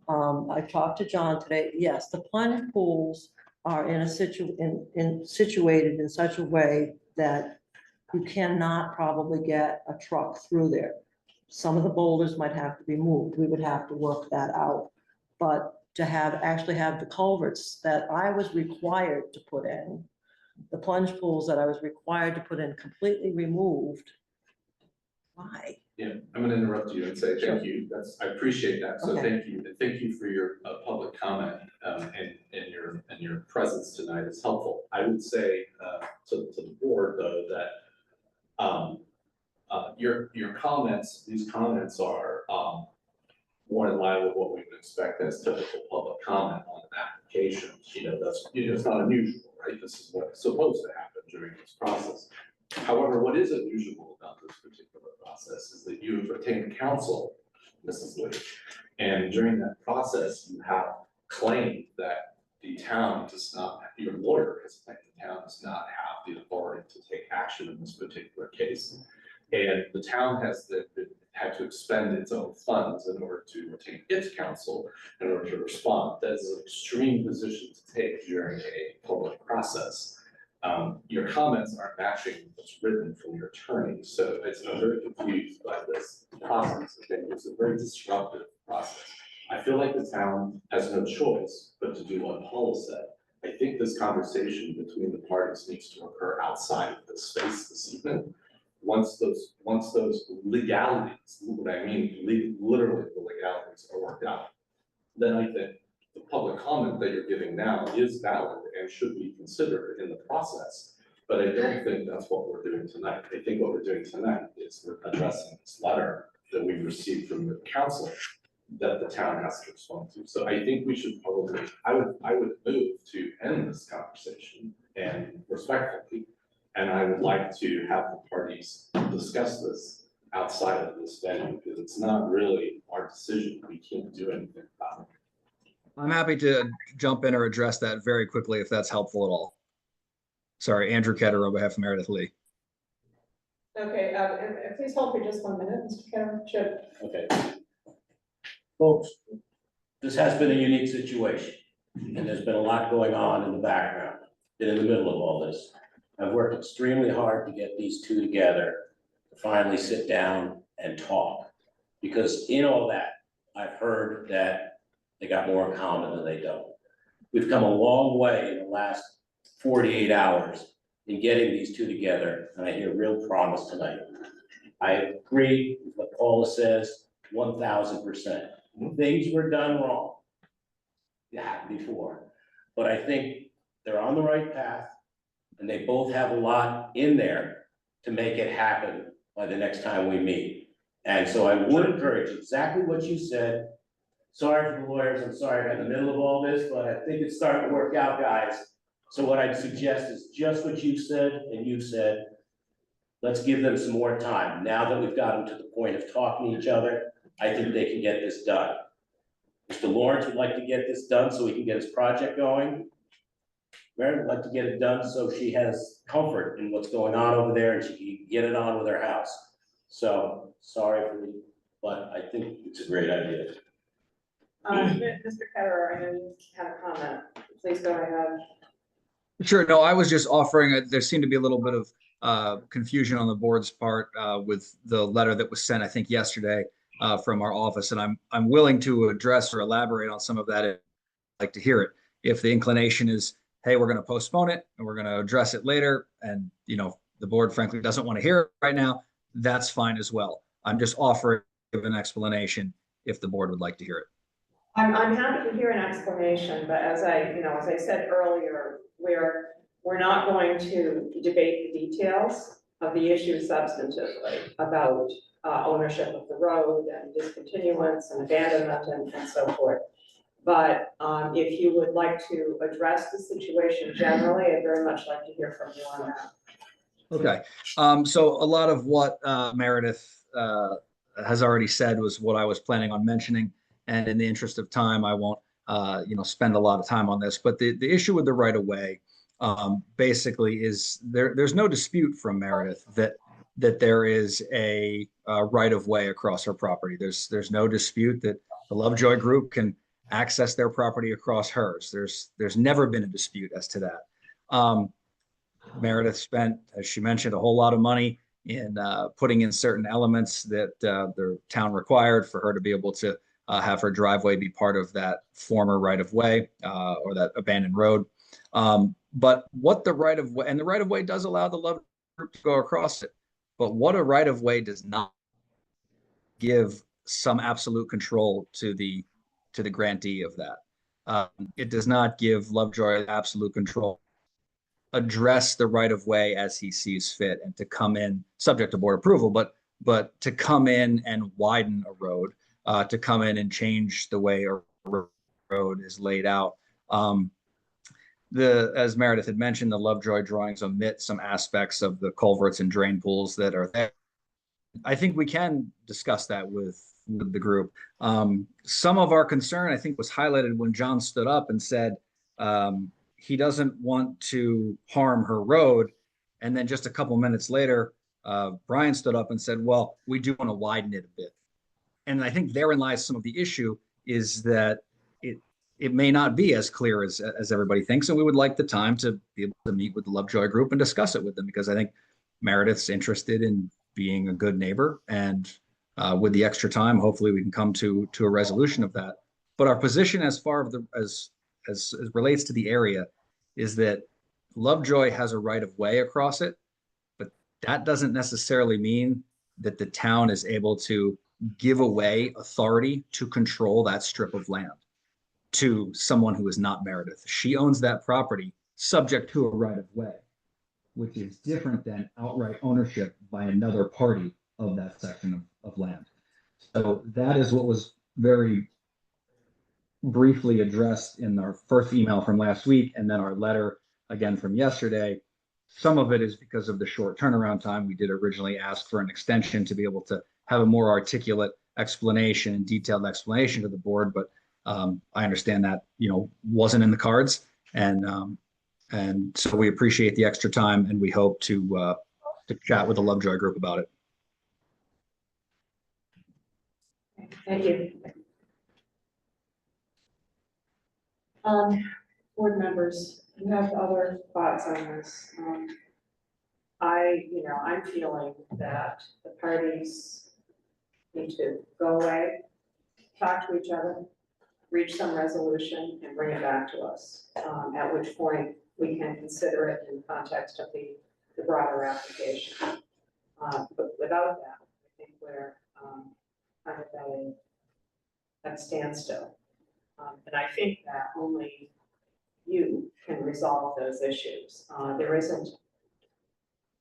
I talked to John today. Yes, the plunge pools are situated in such a way that you cannot probably get a truck through there. Some of the boulders might have to be moved. We would have to work that out. But to actually have the culverts that I was required to put in, the plunge pools that I was required to put in completely removed. Why? Yeah, I'm gonna interrupt you and say thank you, I appreciate that, so Okay. thank you, and thank you for your public comment, and your presence tonight is helpful. I would say, to the board though, that, your comments, these comments are, more in line with what we would expect as typical public comment on an application. It's not unusual, right? This is what's supposed to happen during this process. However, what is unusual about this particular process is that you have retained counsel, Mrs. Lee, and during that process, you have claimed that the town does not, your lawyer has claimed the town does not have the authority to take action in this particular case. And the town has had to expend its own funds in order to retain its counsel in order to respond. That is an extreme position to take during a public process. Your comments aren't matching what's written from your attorney, so I'm very confused by this process. Okay, it's a very disruptive process. I feel like the town has no choice but to do what Paula said. I think this conversation between the parties needs to occur outside of this space this evening. Once those legalities, what I mean, literally the legalities are worked out, then I think the public comment that you're giving now is valid and should be considered in the process. But I don't think that's what we're doing tonight. I think what we're doing tonight is we're addressing this letter that we've received from the council that the town has to respond to. So I think we should probably, I would move to end this conversation and respectfully, and I would like to have the parties discuss this outside of this venue, because it's not really our decision. We can't do anything about it. I'm happy to jump in or address that very quickly if that's helpful at all. Sorry, Andrew Ketter on behalf of Meredith Lee. Okay, please hold for just 1 minute, Mr. Karen. Sure. Okay. Folks, this has been a unique situation, and there's been a lot going on in the background, been in the middle of all this. I've worked extremely hard to get these two together, to finally sit down and talk. Because in all that, I've heard that they got more in common than they don't. We've come a long way in the last 48 hours in getting these two together, and I hear real promise tonight. I agree with what Paula says, 1000%. Things were done wrong. It happened before, but I think they're on the right path, and they both have a lot in there to make it happen by the next time we meet. And so I would encourage exactly what you said. Sorry for the lawyers, I'm sorry I'm in the middle of all this, but I think it's starting to work out, guys. So what I'd suggest is just what you said and you said. Let's give them some more time. Now that we've got them to the point of talking to each other, I think they can get this done. Mr. Lawrence would like to get this done so we can get his project going. Mary would like to get it done so she has comfort in what's going on over there and she can get it on with her house. So, sorry for the, but I think it's a great idea. Mr. Ketter, I know you had a comment. Please go ahead. Sure, no, I was just offering, there seemed to be a little bit of confusion on the board's part with the letter that was sent, I think, yesterday from our office, and I'm willing to address or elaborate on some of that. I'd like to hear it. If the inclination is, hey, we're going to postpone it and we're going to address it later, and the board frankly doesn't want to hear it right now, that's fine as well. I'm just offering an explanation if the board would like to hear it. I'm happy to hear an explanation, but as I said earlier, we're not going to debate the details of the issue substantively about ownership of the road and discontinuance and abandonment and so forth. But if you would like to address the situation generally, I'd very much like to hear from you on that. Okay, so a lot of what Meredith has already said was what I was planning on mentioning, and in the interest of time, I won't spend a lot of time on this. But the issue with the right of way basically is there's no dispute from Meredith that there is a right of way across her property. There's no dispute that the Lovejoy Group can access their property across hers. There's never been a dispute as to that. Meredith spent, as she mentioned, a whole lot of money in putting in certain elements that the town required for her to be able to have her driveway be part of that former right of way or that abandoned road. But what the right of way, and the right of way does allow the Love Group to go across it, but what a right of way does not give some absolute control to the grantee of that. It does not give Lovejoy absolute control, address the right of way as he sees fit, and to come in subject to board approval, but to come in and widen a road, to come in and change the way a road is laid out. As Meredith had mentioned, the Lovejoy drawings omit some aspects of the culverts and drain pools that are there. I think we can discuss that with the group. Some of our concern, I think, was highlighted when John stood up and said, he doesn't want to harm her road. And then just a couple minutes later, Brian stood up and said, well, we do want to widen it a bit. And I think therein lies some of the issue, is that it may not be as clear as everybody thinks. And we would like the time to be able to meet with the Lovejoy Group and discuss it with them, because I think Meredith's interested in being a good neighbor. And with the extra time, hopefully we can come to a resolution of that. But our position as far as relates to the area is that Lovejoy has a right of way across it, but that doesn't necessarily mean that the town is able to give away authority to control that strip of land to someone who is not Meredith. She owns that property subject to a right of way, which is different than outright ownership by another party of that section of land. So that is what was very briefly addressed in our first email from last week, and then our letter again from yesterday. Some of it is because of the short turnaround time. We did originally ask for an extension to be able to have a more articulate explanation and detailed explanation to the board, but I understand that wasn't in the cards, and so we appreciate the extra time, and we hope to chat with the Lovejoy Group about it. Thank you. Board members, you have other thoughts on this? I'm feeling that the parties need to go away, talk to each other, reach some resolution, and bring it back to us, at which point we can consider it in context of the broader application. But without that, I think we're kind of at a standstill. And I think that only you can resolve those issues. There isn't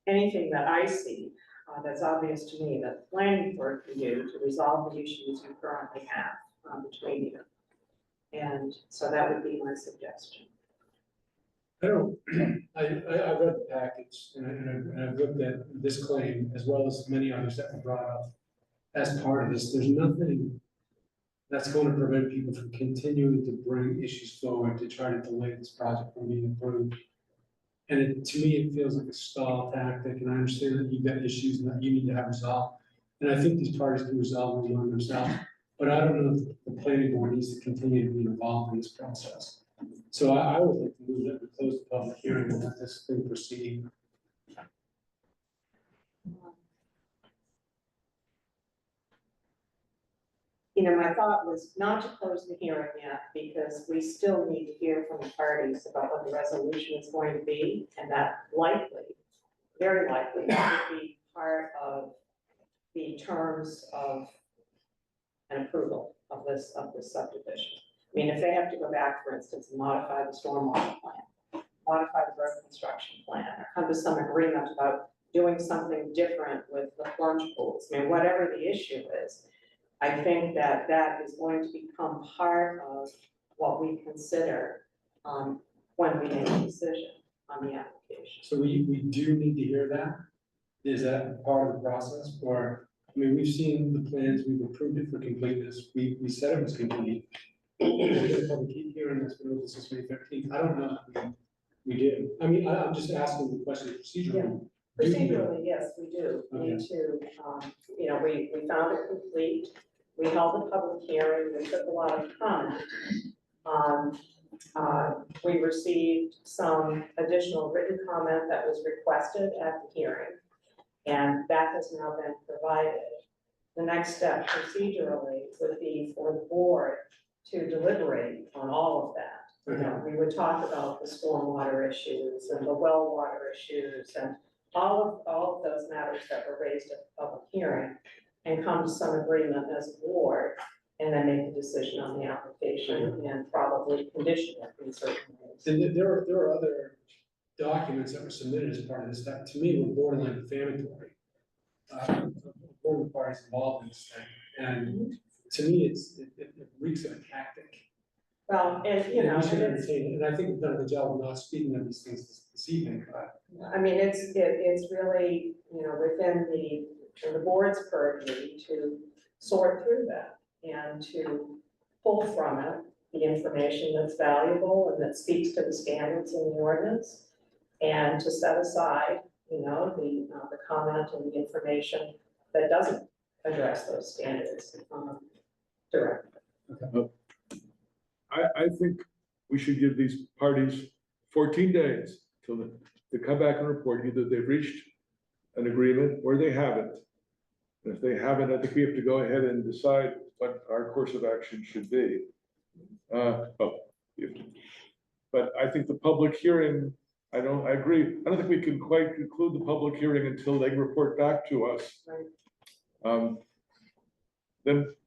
anything that I see that's obvious to me that the planning board can do to resolve the issues you currently have between you. And so that would be my suggestion. I read the package and I've looked at this claim as well as many others that were brought up as part of this. There's nothing that's going to prevent people from continuing to bring issues forward to try to delay this project from being approved. And to me, it feels like a stall tactic, and I understand that you've got issues that you need to have resolved. And I think these parties can resolve them among themselves, but I don't know if the planning board needs to continue to be involved in this process. So I would like to move that we close the public hearing and let this thing proceed. You know, my thought was not to close the hearing yet, because we still need to hear from the parties about what the resolution is going to be, and that likely, very likely, that would be part of the terms of an approval of this subdivision. I mean, if they have to go back, for instance, and modify the stormwater plan, modify the road construction plan, or come to some agreement about doing something different with the plunge pools, I mean, whatever the issue is, I think that that is going to become part of what we consider when we make a decision on the application. So we do need to hear that? Is that part of the process, or, I mean, we've seen the plans, we've approved it for completeness, we said it was complete. There's been a public hearing that's been open since May 13th, I don't know if we did. I mean, I'm just asking the question procedurally. Procedurally, yes, we do. We need to, you know, we found it complete. We held a public hearing. We took a lot of comment. We received some additional written comment that was requested at the hearing, and that has now been provided. The next step procedurally would be for the board to deliberate on all of that. You know, we would talk about the stormwater issues and the well water issues and all of those matters that were raised at the public hearing, and come to some agreement as a board, and then make a decision on the application and probably condition it in certain ways. And there are other documents that were submitted as part of this that to me were borderline defamatory. Both the parties involved in this thing, and to me, it reeks of a tactic. Well, and you know, And we should entertain it, and I think we've done a good job of not speaking of these things this evening, but. I mean, it's really, you know, within the board's purview to sort through that and to pull from it the information that's valuable and that speaks to the standards in the ordinance, and to set aside, you know, the comment and the information that doesn't address those standards directly. I think we should give these parties 14 days to come back and report either they've reached an agreement or they haven't. And if they haven't, I think we have to go ahead and decide what our course of action should be. But I think the public hearing, I agree. I don't think we can quite conclude the public hearing until they report back to us. Right.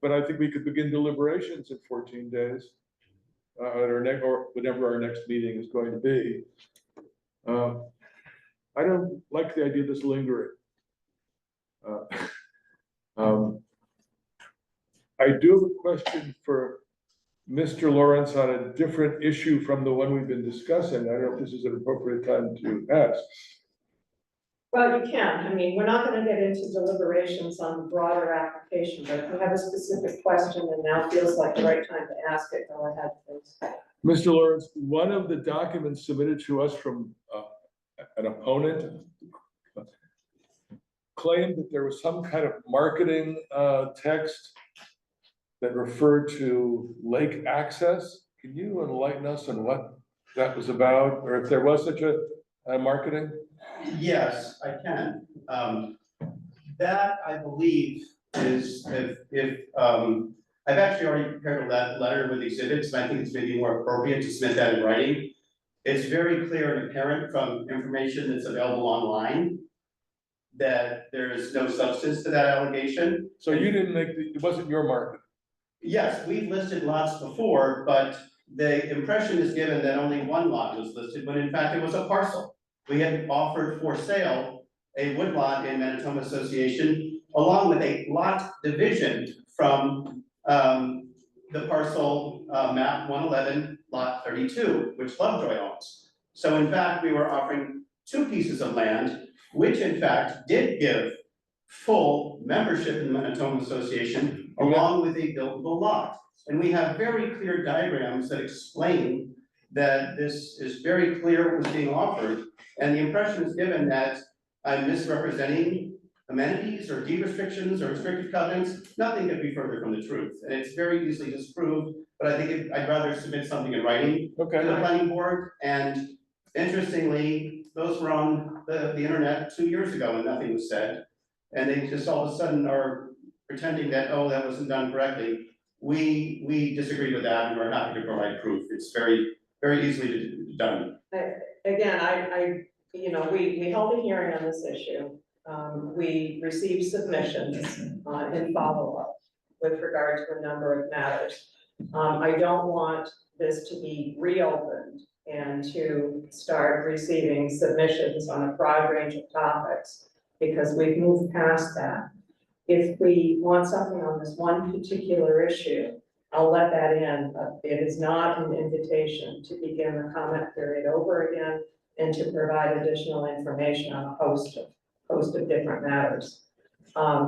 But I think we could begin deliberations in 14 days. Or whenever our next meeting is going to be. I don't like the idea of this lingering. I do have a question for Mr. Lawrence on a different issue from the one we've been discussing. I don't know if this is an appropriate time to ask. Well, you can. I mean, we're not going to get into deliberations on the broader application, but if you have a specific question and now feels like the right time to ask it, go ahead, please. Mr. Lawrence, one of the documents submitted to us from an opponent claimed that there was some kind of marketing text that referred to lake access. Can you enlighten us on what that was about, or if there was such a marketing? Yes, I can. That, I believe, is I've actually already prepared a letter with exhibits, and I think it's maybe more appropriate to submit that in writing. It's very clear and apparent from information that's available online that there is no substance to that allegation. So you didn't it wasn't your market? Yes, we've listed lots before, but the impression is given that only one lot was listed, when in fact it was a parcel. We had offered for sale a woodlot in Manitoba Association, along with a lot division from the parcel map 111, lot 32, which Lovejoy owns. So in fact, we were offering two pieces of land, which in fact did give full membership in the Manitoba Association, along with a buildable lot. And we have very clear diagrams that explain that this is very clear what was being offered. And the impression is given that I'm misrepresenting amenities or deed restrictions or restrictive covenants, nothing could be further from the truth. And it's very easily disproved, but I think I'd rather submit something in writing to the planning board. And interestingly, those were on the internet 2 years ago and nothing was said. And they just all of a sudden are pretending that, oh, that wasn't done correctly. We disagree with that and we're happy to provide proof. It's very, very easily done. Again, we held a hearing on this issue. We received submissions in follow-up with regard to a number of matters. I don't want this to be reopened and to start receiving submissions on a broad range of topics because we've moved past that. If we want something on this one particular issue, I'll let that in. It is not an invitation to begin the comment period over again and to provide additional information on a host of different matters.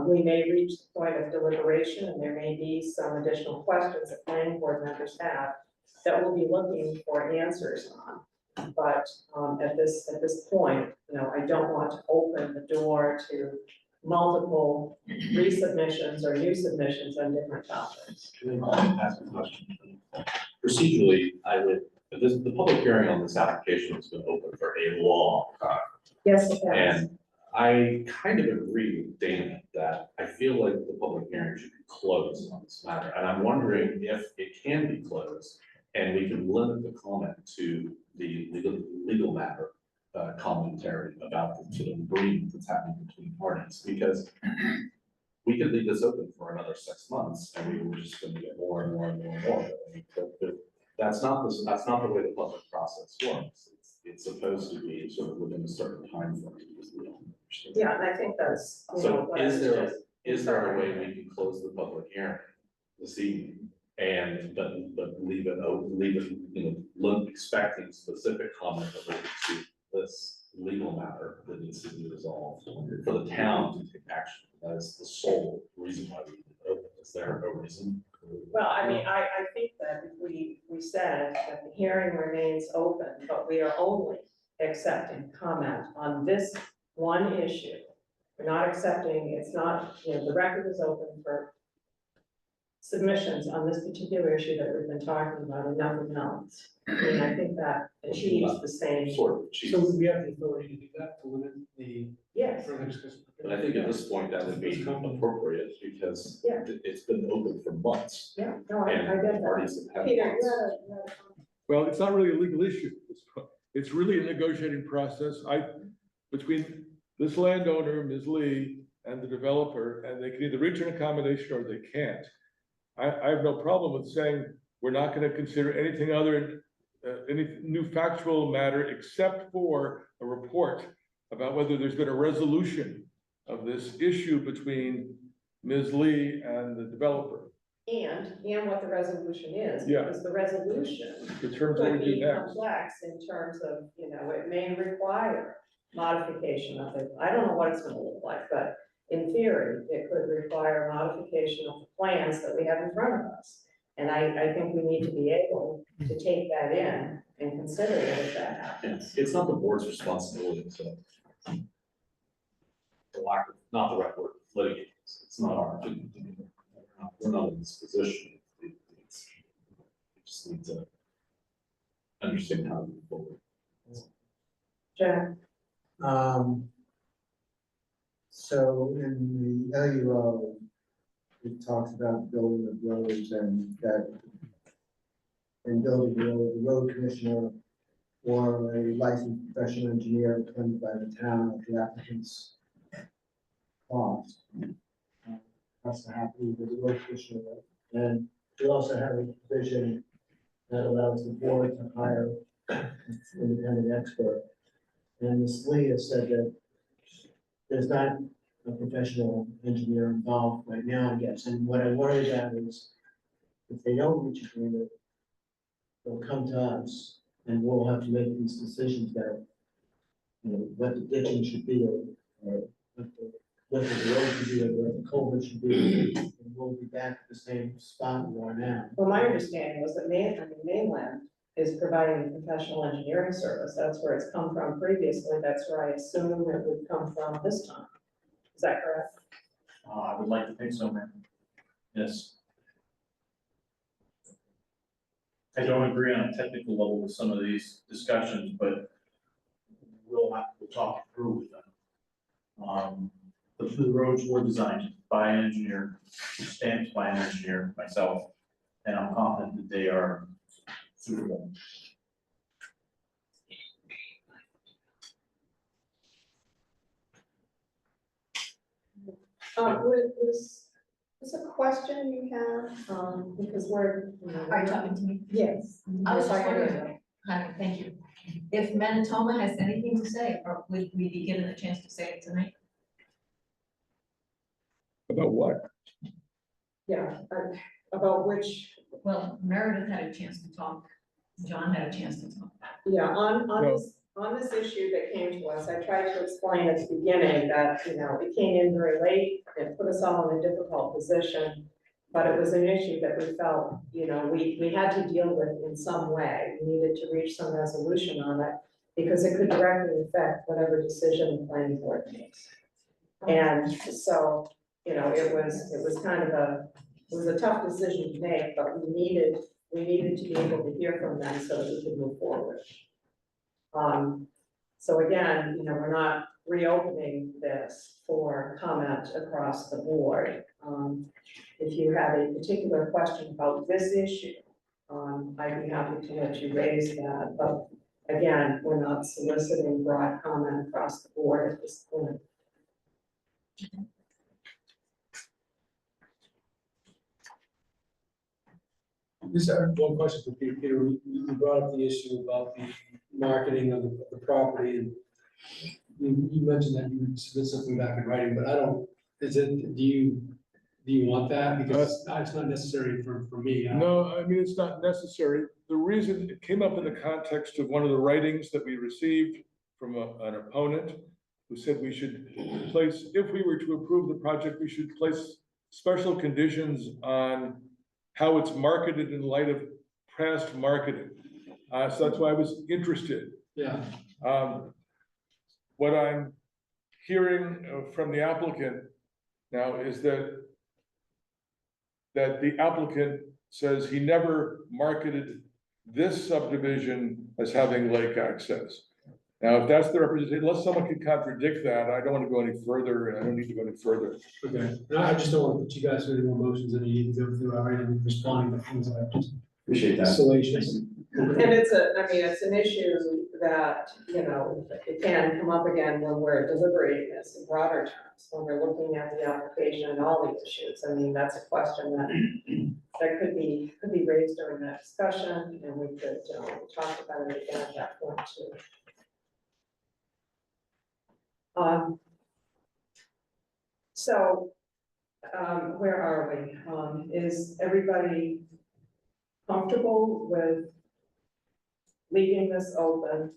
We may reach the point of deliberation and there may be some additional questions that planning board members have that we'll be looking for answers on. But at this point, I don't want to open the door to multiple resubmissions or new submissions on different topics. Can I ask a question? Procedurally, the public hearing on this application has been open for a long time. Yes, it has. And I kind of agree with Dana that I feel like the public hearing should be closed on this matter. And I'm wondering if it can be closed and we can limit the comment to the legal matter commentary about the sort of agreement that's happening between parties, because we could leave this open for another 6 months and we were just going to get more and more and more and more. But that's not the way the public process works. It's supposed to be sort of within a certain time frame. Yeah, and I think that's. So is there a way we can close the public hearing this evening and but leave it open, expecting specific comment related to this legal matter that needs to be resolved for the town to take action? That is the sole reason why we leave it open. Is there a reason? Well, I mean, I think that if we said that the hearing remains open, but we are only accepting comment on this one issue. We're not accepting, it's not, the record is open for submissions on this particular issue that we've been talking about and nothing else. I mean, I think that achieves the same. Sort of So achieves. we have the authority to do that, to limit the Yes. further discussion. But I think at this point that would be appropriate because Yeah. it's been open for months. Yeah, no, I And get that. parties have had Peter, months. you had a Well, it's not really a legal issue. It's really a negotiating process. Between this landowner, Ms. Lee, and the developer, and they can either reach an accommodation or they can't. I have no problem with saying we're not gonna consider anything other, any new factual matter except for a report about whether there's been a resolution of this issue between Ms. Lee and the developer. And what the resolution is, Yeah. because the resolution Determines what could we do be next. complex in terms of, it may require modification of it. I don't know what it's gonna look like, but in theory, it could require modification of the plans that we have in front of us. And I think we need to be able to take that in and consider it if that happens. It's not the board's responsibility to, not the right word, litigate. It's not our, we're not in this position. We just need to understand how to move forward. Jack? So in the LUO, it talks about building of roads and that in building the road commissioner or a licensed professional engineer appointed by the town at the applicant's cost. Has to happen with the road commissioner. And we also have a provision that allows the board to hire an independent expert. And Ms. Lee has said that there's not a professional engineer involved right now, I guess. And what I worry about is if they don't reach agreement, they'll come to us and we'll have to make these decisions that, what the ditching should be or what the road should be or what the culvert should be. And we'll be back at the same spot we are now. Well, my understanding was that mainland is providing a professional engineering service. That's where it's come from previously. That's where I assume it would come from this time. Is that correct? I would like to think so, man. Yes. I don't agree on a technical level with some of these discussions, but we'll have to talk it through with them. The roads were designed by an engineer, stamped by an engineer, myself, and I'm confident that they are suitable. Was this a question you had, because we're. Are you talking to me? Yes. I was Yes, just am. wondering, hi, thank you. If Manitoba has anything to say, or would we be given a chance to say it tonight? About what? Yeah, about which, Well, Meredith had a chance to talk, John had a chance to talk. yeah, on No. on this issue that came to us, I tried to explain at the beginning that, you know, it came in very late, it put us all in a difficult position. But it was an issue that we felt, you know, we had to deal with in some way. We needed to reach some resolution on it because it could directly affect whatever decision the planning board makes. And so, you know, it was kind of it was a tough decision to make, but we needed to be able to hear from them so that we could move forward. So again, you know, we're not reopening this for comment across the board. If you have a particular question about this issue, I'd be happy to let you raise that, but again, we're not soliciting broad comment across the board at this point. Just one question for Peter. Peter, you brought up the issue about the marketing of the property, and you mentioned that you would submit something back in writing, but I don't, do you want that? Because it's not necessary for me. No, I mean, it's not necessary. The reason it came up in the context of one of the writings that we received from an opponent who said we should place, if we were to approve the project, we should place special conditions on how it's marketed in light of past marketing. So that's why I was interested. Yeah. What I'm hearing from the applicant now is that the applicant says he never marketed this subdivision as having lake access. Now, if that's the representation, unless someone can contradict that, I don't want to go any further, and I don't need to go any further. Okay, no, I just don't want to put you guys through any more motions than you need to go through already, and responding to things like just. Appreciate that. Salacious. And it's an issue that, you know, it can come up again when we're deliberating this in broader terms, when we're looking at the application and all the issues. I mean, that's a question that could be raised during that discussion, and we could talk about it again at that point too. Where are we? Is everybody comfortable with leaving this open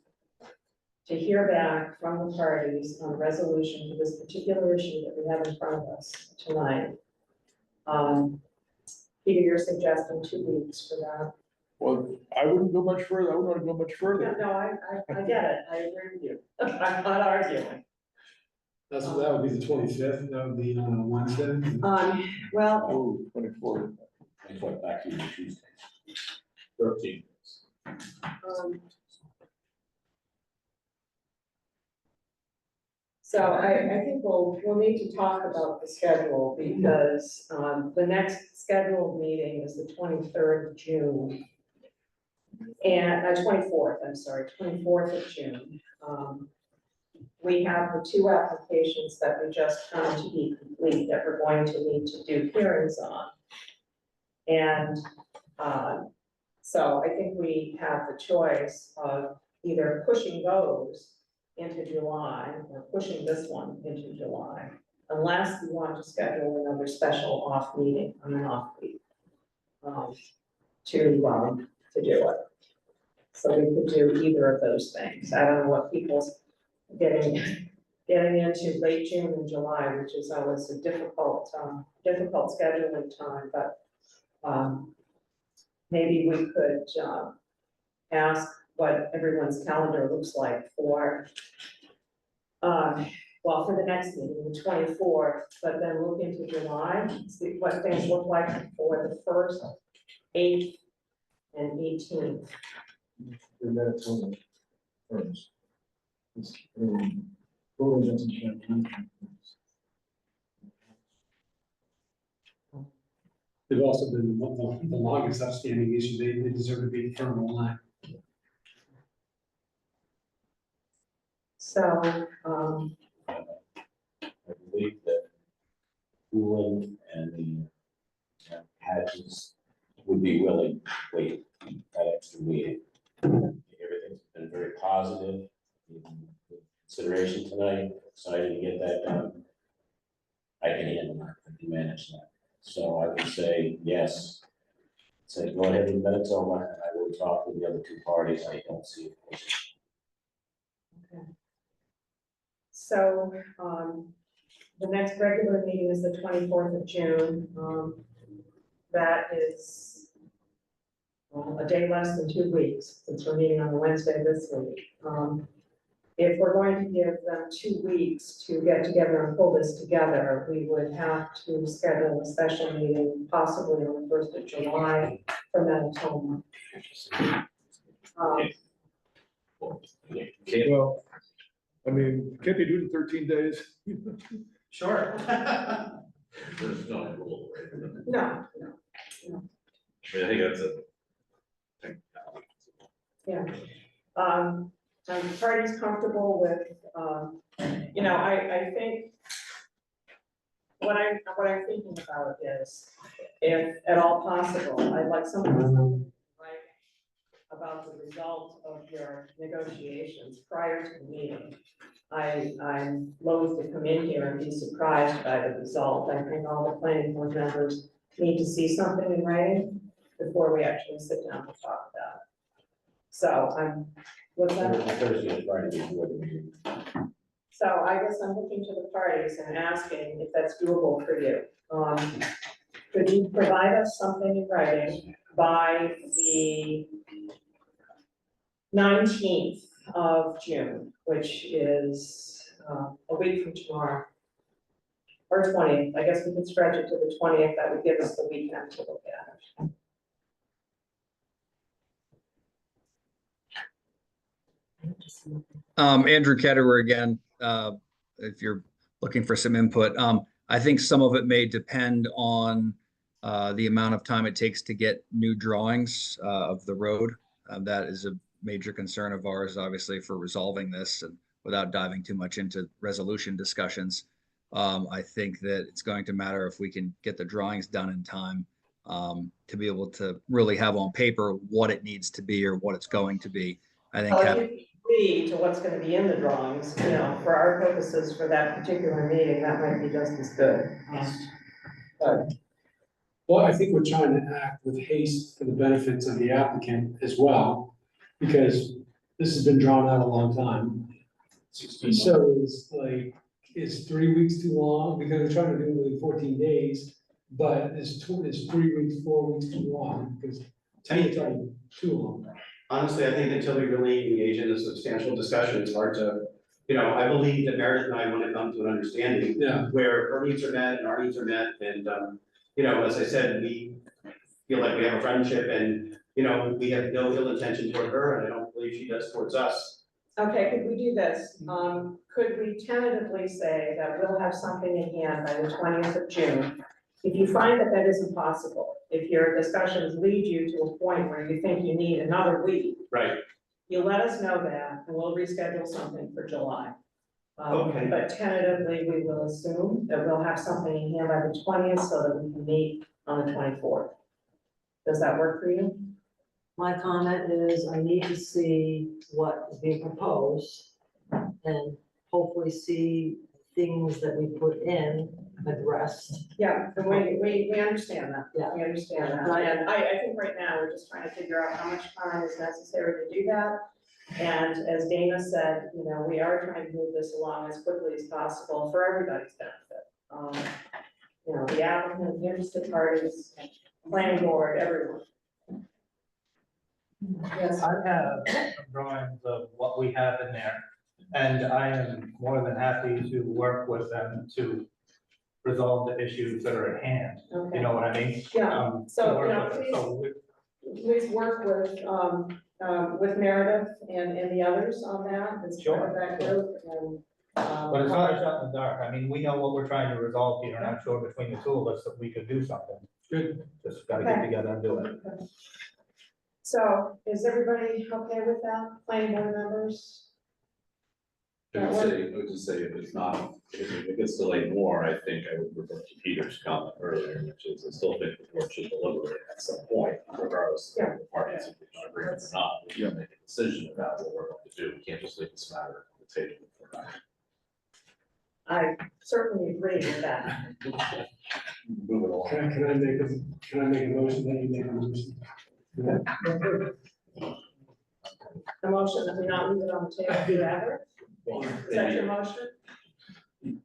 to hear back from the parties on a resolution to this particular issue that we have in front of us tonight? Peter, you're suggesting 2 weeks for that. Well, I wouldn't go much further. I wouldn't want to go much further. No, I get it. I agree with you. I'm not arguing. That would be the 25th, that would be on a Wednesday. Well, Oh, 24th. Back to you Tuesday. 13. So I think we'll need to talk about the schedule because the next scheduled meeting is the 23rd of June. And 24th, I'm sorry, 24th of June. We have the 2 applications that we just found to be complete that we're going to need to do hearings on. And so I think we have the choice of either pushing those into July or pushing this one into July, unless you want to schedule another special off meeting on an off week to do it. So we could do either of those things. I don't know what people's getting into late June and July, which is always a difficult scheduling time, but maybe we could ask what everyone's calendar looks like for well, for the next meeting, the 24th, but then look into July, see what things look like for the 1st, 8th, and 18th. The Manitoba firms. Totally doesn't have contract. They've also been the longest outstanding issue, they deserve to be firm on line. So, I believe that Cooling and the Hatches would be willing to wait that extra meeting. Everything's been very positive, consideration tonight, excited to get that done. I can handle that, I can manage that. So I would say, yes, say go ahead and minutes over, and I will talk with the other two parties, I don't see it. so, the next regular meeting is the 24th of June. That is a day less than 2 weeks, since we're meeting on a Wednesday this week. If we're going to give them 2 weeks to get together and pull this together, we would have to schedule a special meeting possibly on the 1st of July for Manitoba. Well, I mean, can't they do it in 13 days? Sure. There's no rule, right? No, I mean, I think that's a. yeah. The party's comfortable with, you know, I think what I'm thinking about is, if at all possible, I'd like someone to write about the result of your negotiations prior to the meeting. I'm loath to come in here and be surprised by the result. I think all the planning board members need to see something in writing before we actually sit down and talk about it. So what's that? Thursday and Friday before the meeting. So I guess I'm looking to the parties and asking if that's doable for you. Could you provide us something in writing by the 19th of June, which is a week from tomorrow? Or 20th, I guess we could stretch it to the 20th, that would give us the weekend to look at it. Andrew Ketterer again, if you're looking for some input. I think some of it may depend on the amount of time it takes to get new drawings of the road. That is a major concern of ours, obviously, for resolving this, and without diving too much into resolution discussions. I think that it's going to matter if we can get the drawings done in time to be able to really have on paper what it needs to be or what it's going to be. I think Well, if you agree to what's gonna be in the drawings, you know, for our purposes for that particular meeting, that might be just as good. Well, I think we're trying to act with haste for the benefits of the applicant as well, because this has been drawn out a long time. So it's like, is 3 weeks too long? Because we're trying to do it in 14 days, but is 3 weeks, 4 weeks too long? Because to me, it's already too long. Honestly, I think until we really engage in a substantial discussion, it's hard to, I believe that Meredith and I want to come to an understanding. Yeah. Where her needs are met and our needs are met, and, as I said, we feel like we have a friendship and, we have no ill intention toward her, and I don't believe she does towards us. Okay, could we do this? Could we tentatively say that we'll have something in hand by the 20th of June? If you find that that isn't possible, if your discussions lead you to a point where you think you need another week, Right. you let us know that, and we'll reschedule something for July. Okay. But tentatively, we will assume that we'll have something in hand by the 20th so that we can meet on the 24th. Does that work for you? My comment is I need to see what is being proposed and hopefully see things that we put in addressed. Yeah, and we understand that. Yeah. We understand that. Right. And I think right now, we're just trying to figure out how much time is necessary to do that. And as Dana said, we are trying to move this along as quickly as possible for everybody's benefit. The applicant, the interested parties, planning board, everyone. Yes. I have drawings of what we have in there. And I am more than happy to work with them to resolve the issues that are at hand, you Okay. know what I mean? Yeah, To so, work you know, with them. please, So please work with Meredith and the others on that, as part of that group, and. But it's not a shot in the dark. I mean, we know what we're trying to resolve here, and I'm sure between the two of us that we could do something. Good. Just gotta get Okay. together and do it. So, is everybody okay with that, planning board members? I would just say if it's not, if it gets delayed more, I think I would refer to Peter's comment earlier, which is I still think the board should deliberate at some point, regardless of the parties, if they don't agree or not. We can make a decision about what we're going to do. We can't just leave this matter on the table for now. I certainly agree with that. Move it along. Can I make a motion, then you make a motion? The motion that we not leave it on the table forever, is that your motion?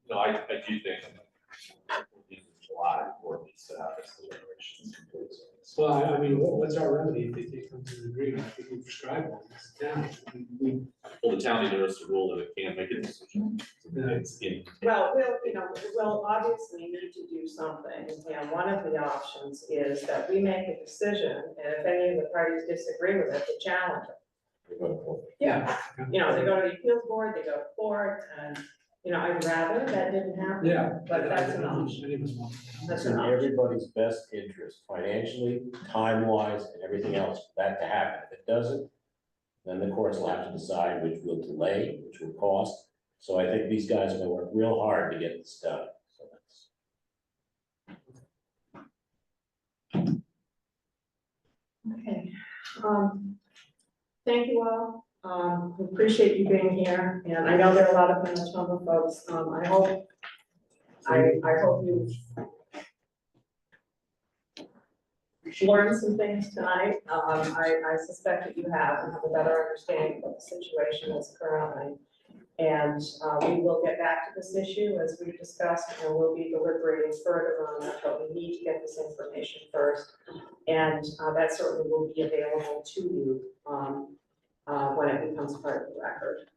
No, I do think in July, or at least to have this deliberation complete. Well, I mean, what's our remedy if they come to an agreement, if we prescribe one, as a town? Well, the town either has to rule that it can't make a decision. It's in. Well, we'll obviously need to do something, and one of the options is that we make a decision, and if any of the parties disagree with it, they challenge it. Yeah, you know, they go to the appeals board, they go to court, and, you know, I'd rather that didn't happen. Yeah. But that's an option. That's It's an in option. everybody's best interest, financially, time-wise, and everything else, for that to happen. If it doesn't, then the courts will have to decide which will delay, which will cost. So I think these guys are gonna work real hard to get this done. So that's. Okay, thank you all, we appreciate you being here, and I know there are a lot of Manitoba folks, I hope you learned some things tonight, I suspect that you have, and have a better understanding of the situation is currently. And, we will get back to this issue as we discussed, and we'll be deliberating further on that, but we need to get this information first. And, that certainly will be available to you, when it becomes part of the record.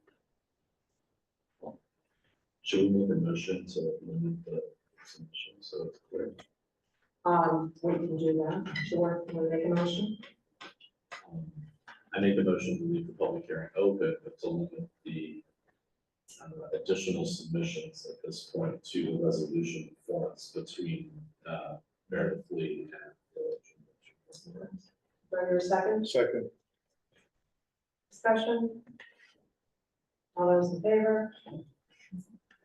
Should we make a motion to limit the submission, so it's clear? We can do that, sure, want to make a motion? I make the motion to leave the public hearing open, but to limit the additional submissions at this point to the resolution forms between Meredith Lee and the. Do I hear a second? Second. Discussion? All those in favor?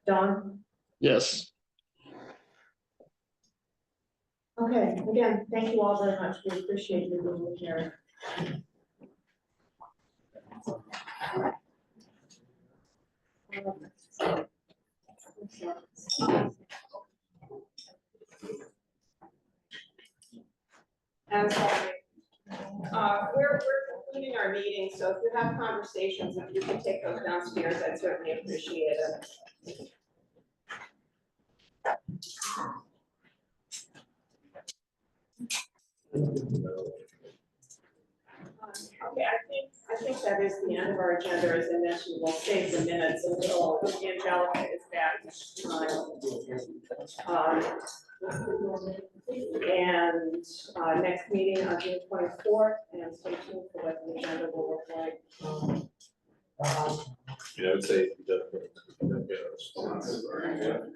Don? Yes. Okay, again, thank you all very much, we appreciate you being here. And sorry, we're concluding our meeting, so if you have conversations, if you can take those downstairs, I'd certainly appreciate it. Okay, I think that is the end of our agenda, as I mentioned, we'll save the minutes until Angelica is back. And next meeting on June 24th, and stay tuned for what the agenda will look like. I would say the response, or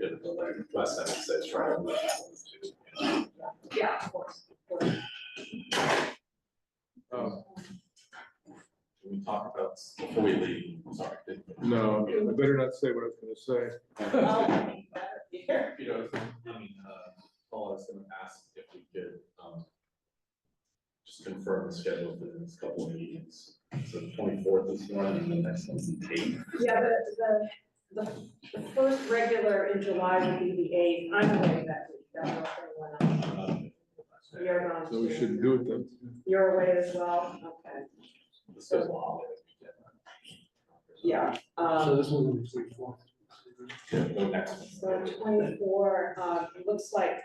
get a request that says try to. Yeah, of course, of course. We talk about, before we leave, sorry. No, I better not say what I was gonna say. You know, I mean, Paul was gonna ask if we could, just confirm the schedule for the next couple of meetings. So the 24th is one, and the next one's the 8th. Yeah, the first regular in July will be the 8th, I'm away that week, that's not everyone else. You're gone. So we shouldn't do it then. You're away as well, okay, This goes along with it. yeah. So this one will be 24th. Yeah, the next one. So 24, it looks like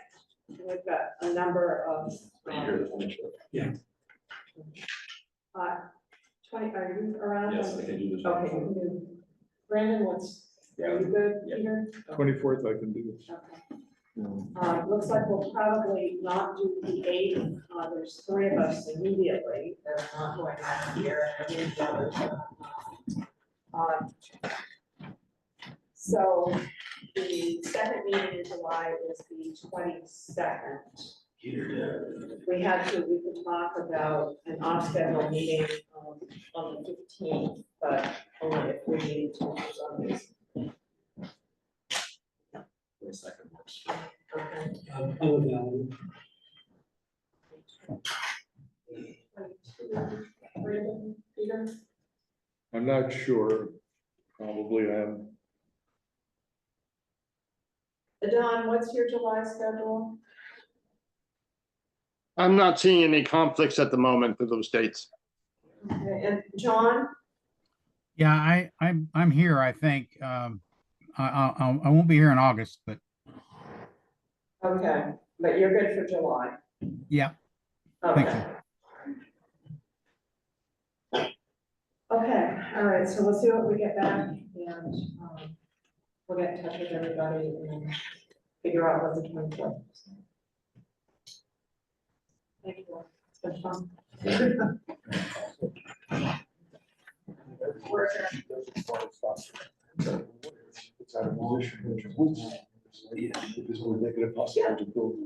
we've got a number of. Are you here the 24th? Yeah. 20, are you around? Yes, I can do this. Okay, you can do Brandon, are you good, Peter? 24th I can do. Okay. Looks like we'll probably not do the 8th. There's 3 of us immediately that are not going out here. And then the others are not. So the second meeting in July is the 22nd. We could talk about an off-schedule meeting on the 15th, but only if we need to on this. The second works. Okay. Brandon, Peter? I'm not sure, probably am. Don, what's your July schedule? I'm not seeing any conflicts at the moment for those dates. Okay, and John? Yeah, I'm here, I think. I won't be here in August, but Okay, but you're good for July? yeah, thank Okay. you. Okay, all right, so we'll see what we get back and we'll get in touch with everybody and figure out what the 24th is. Thank you. It's been fun. It's out of position. Because we're making it possible to build.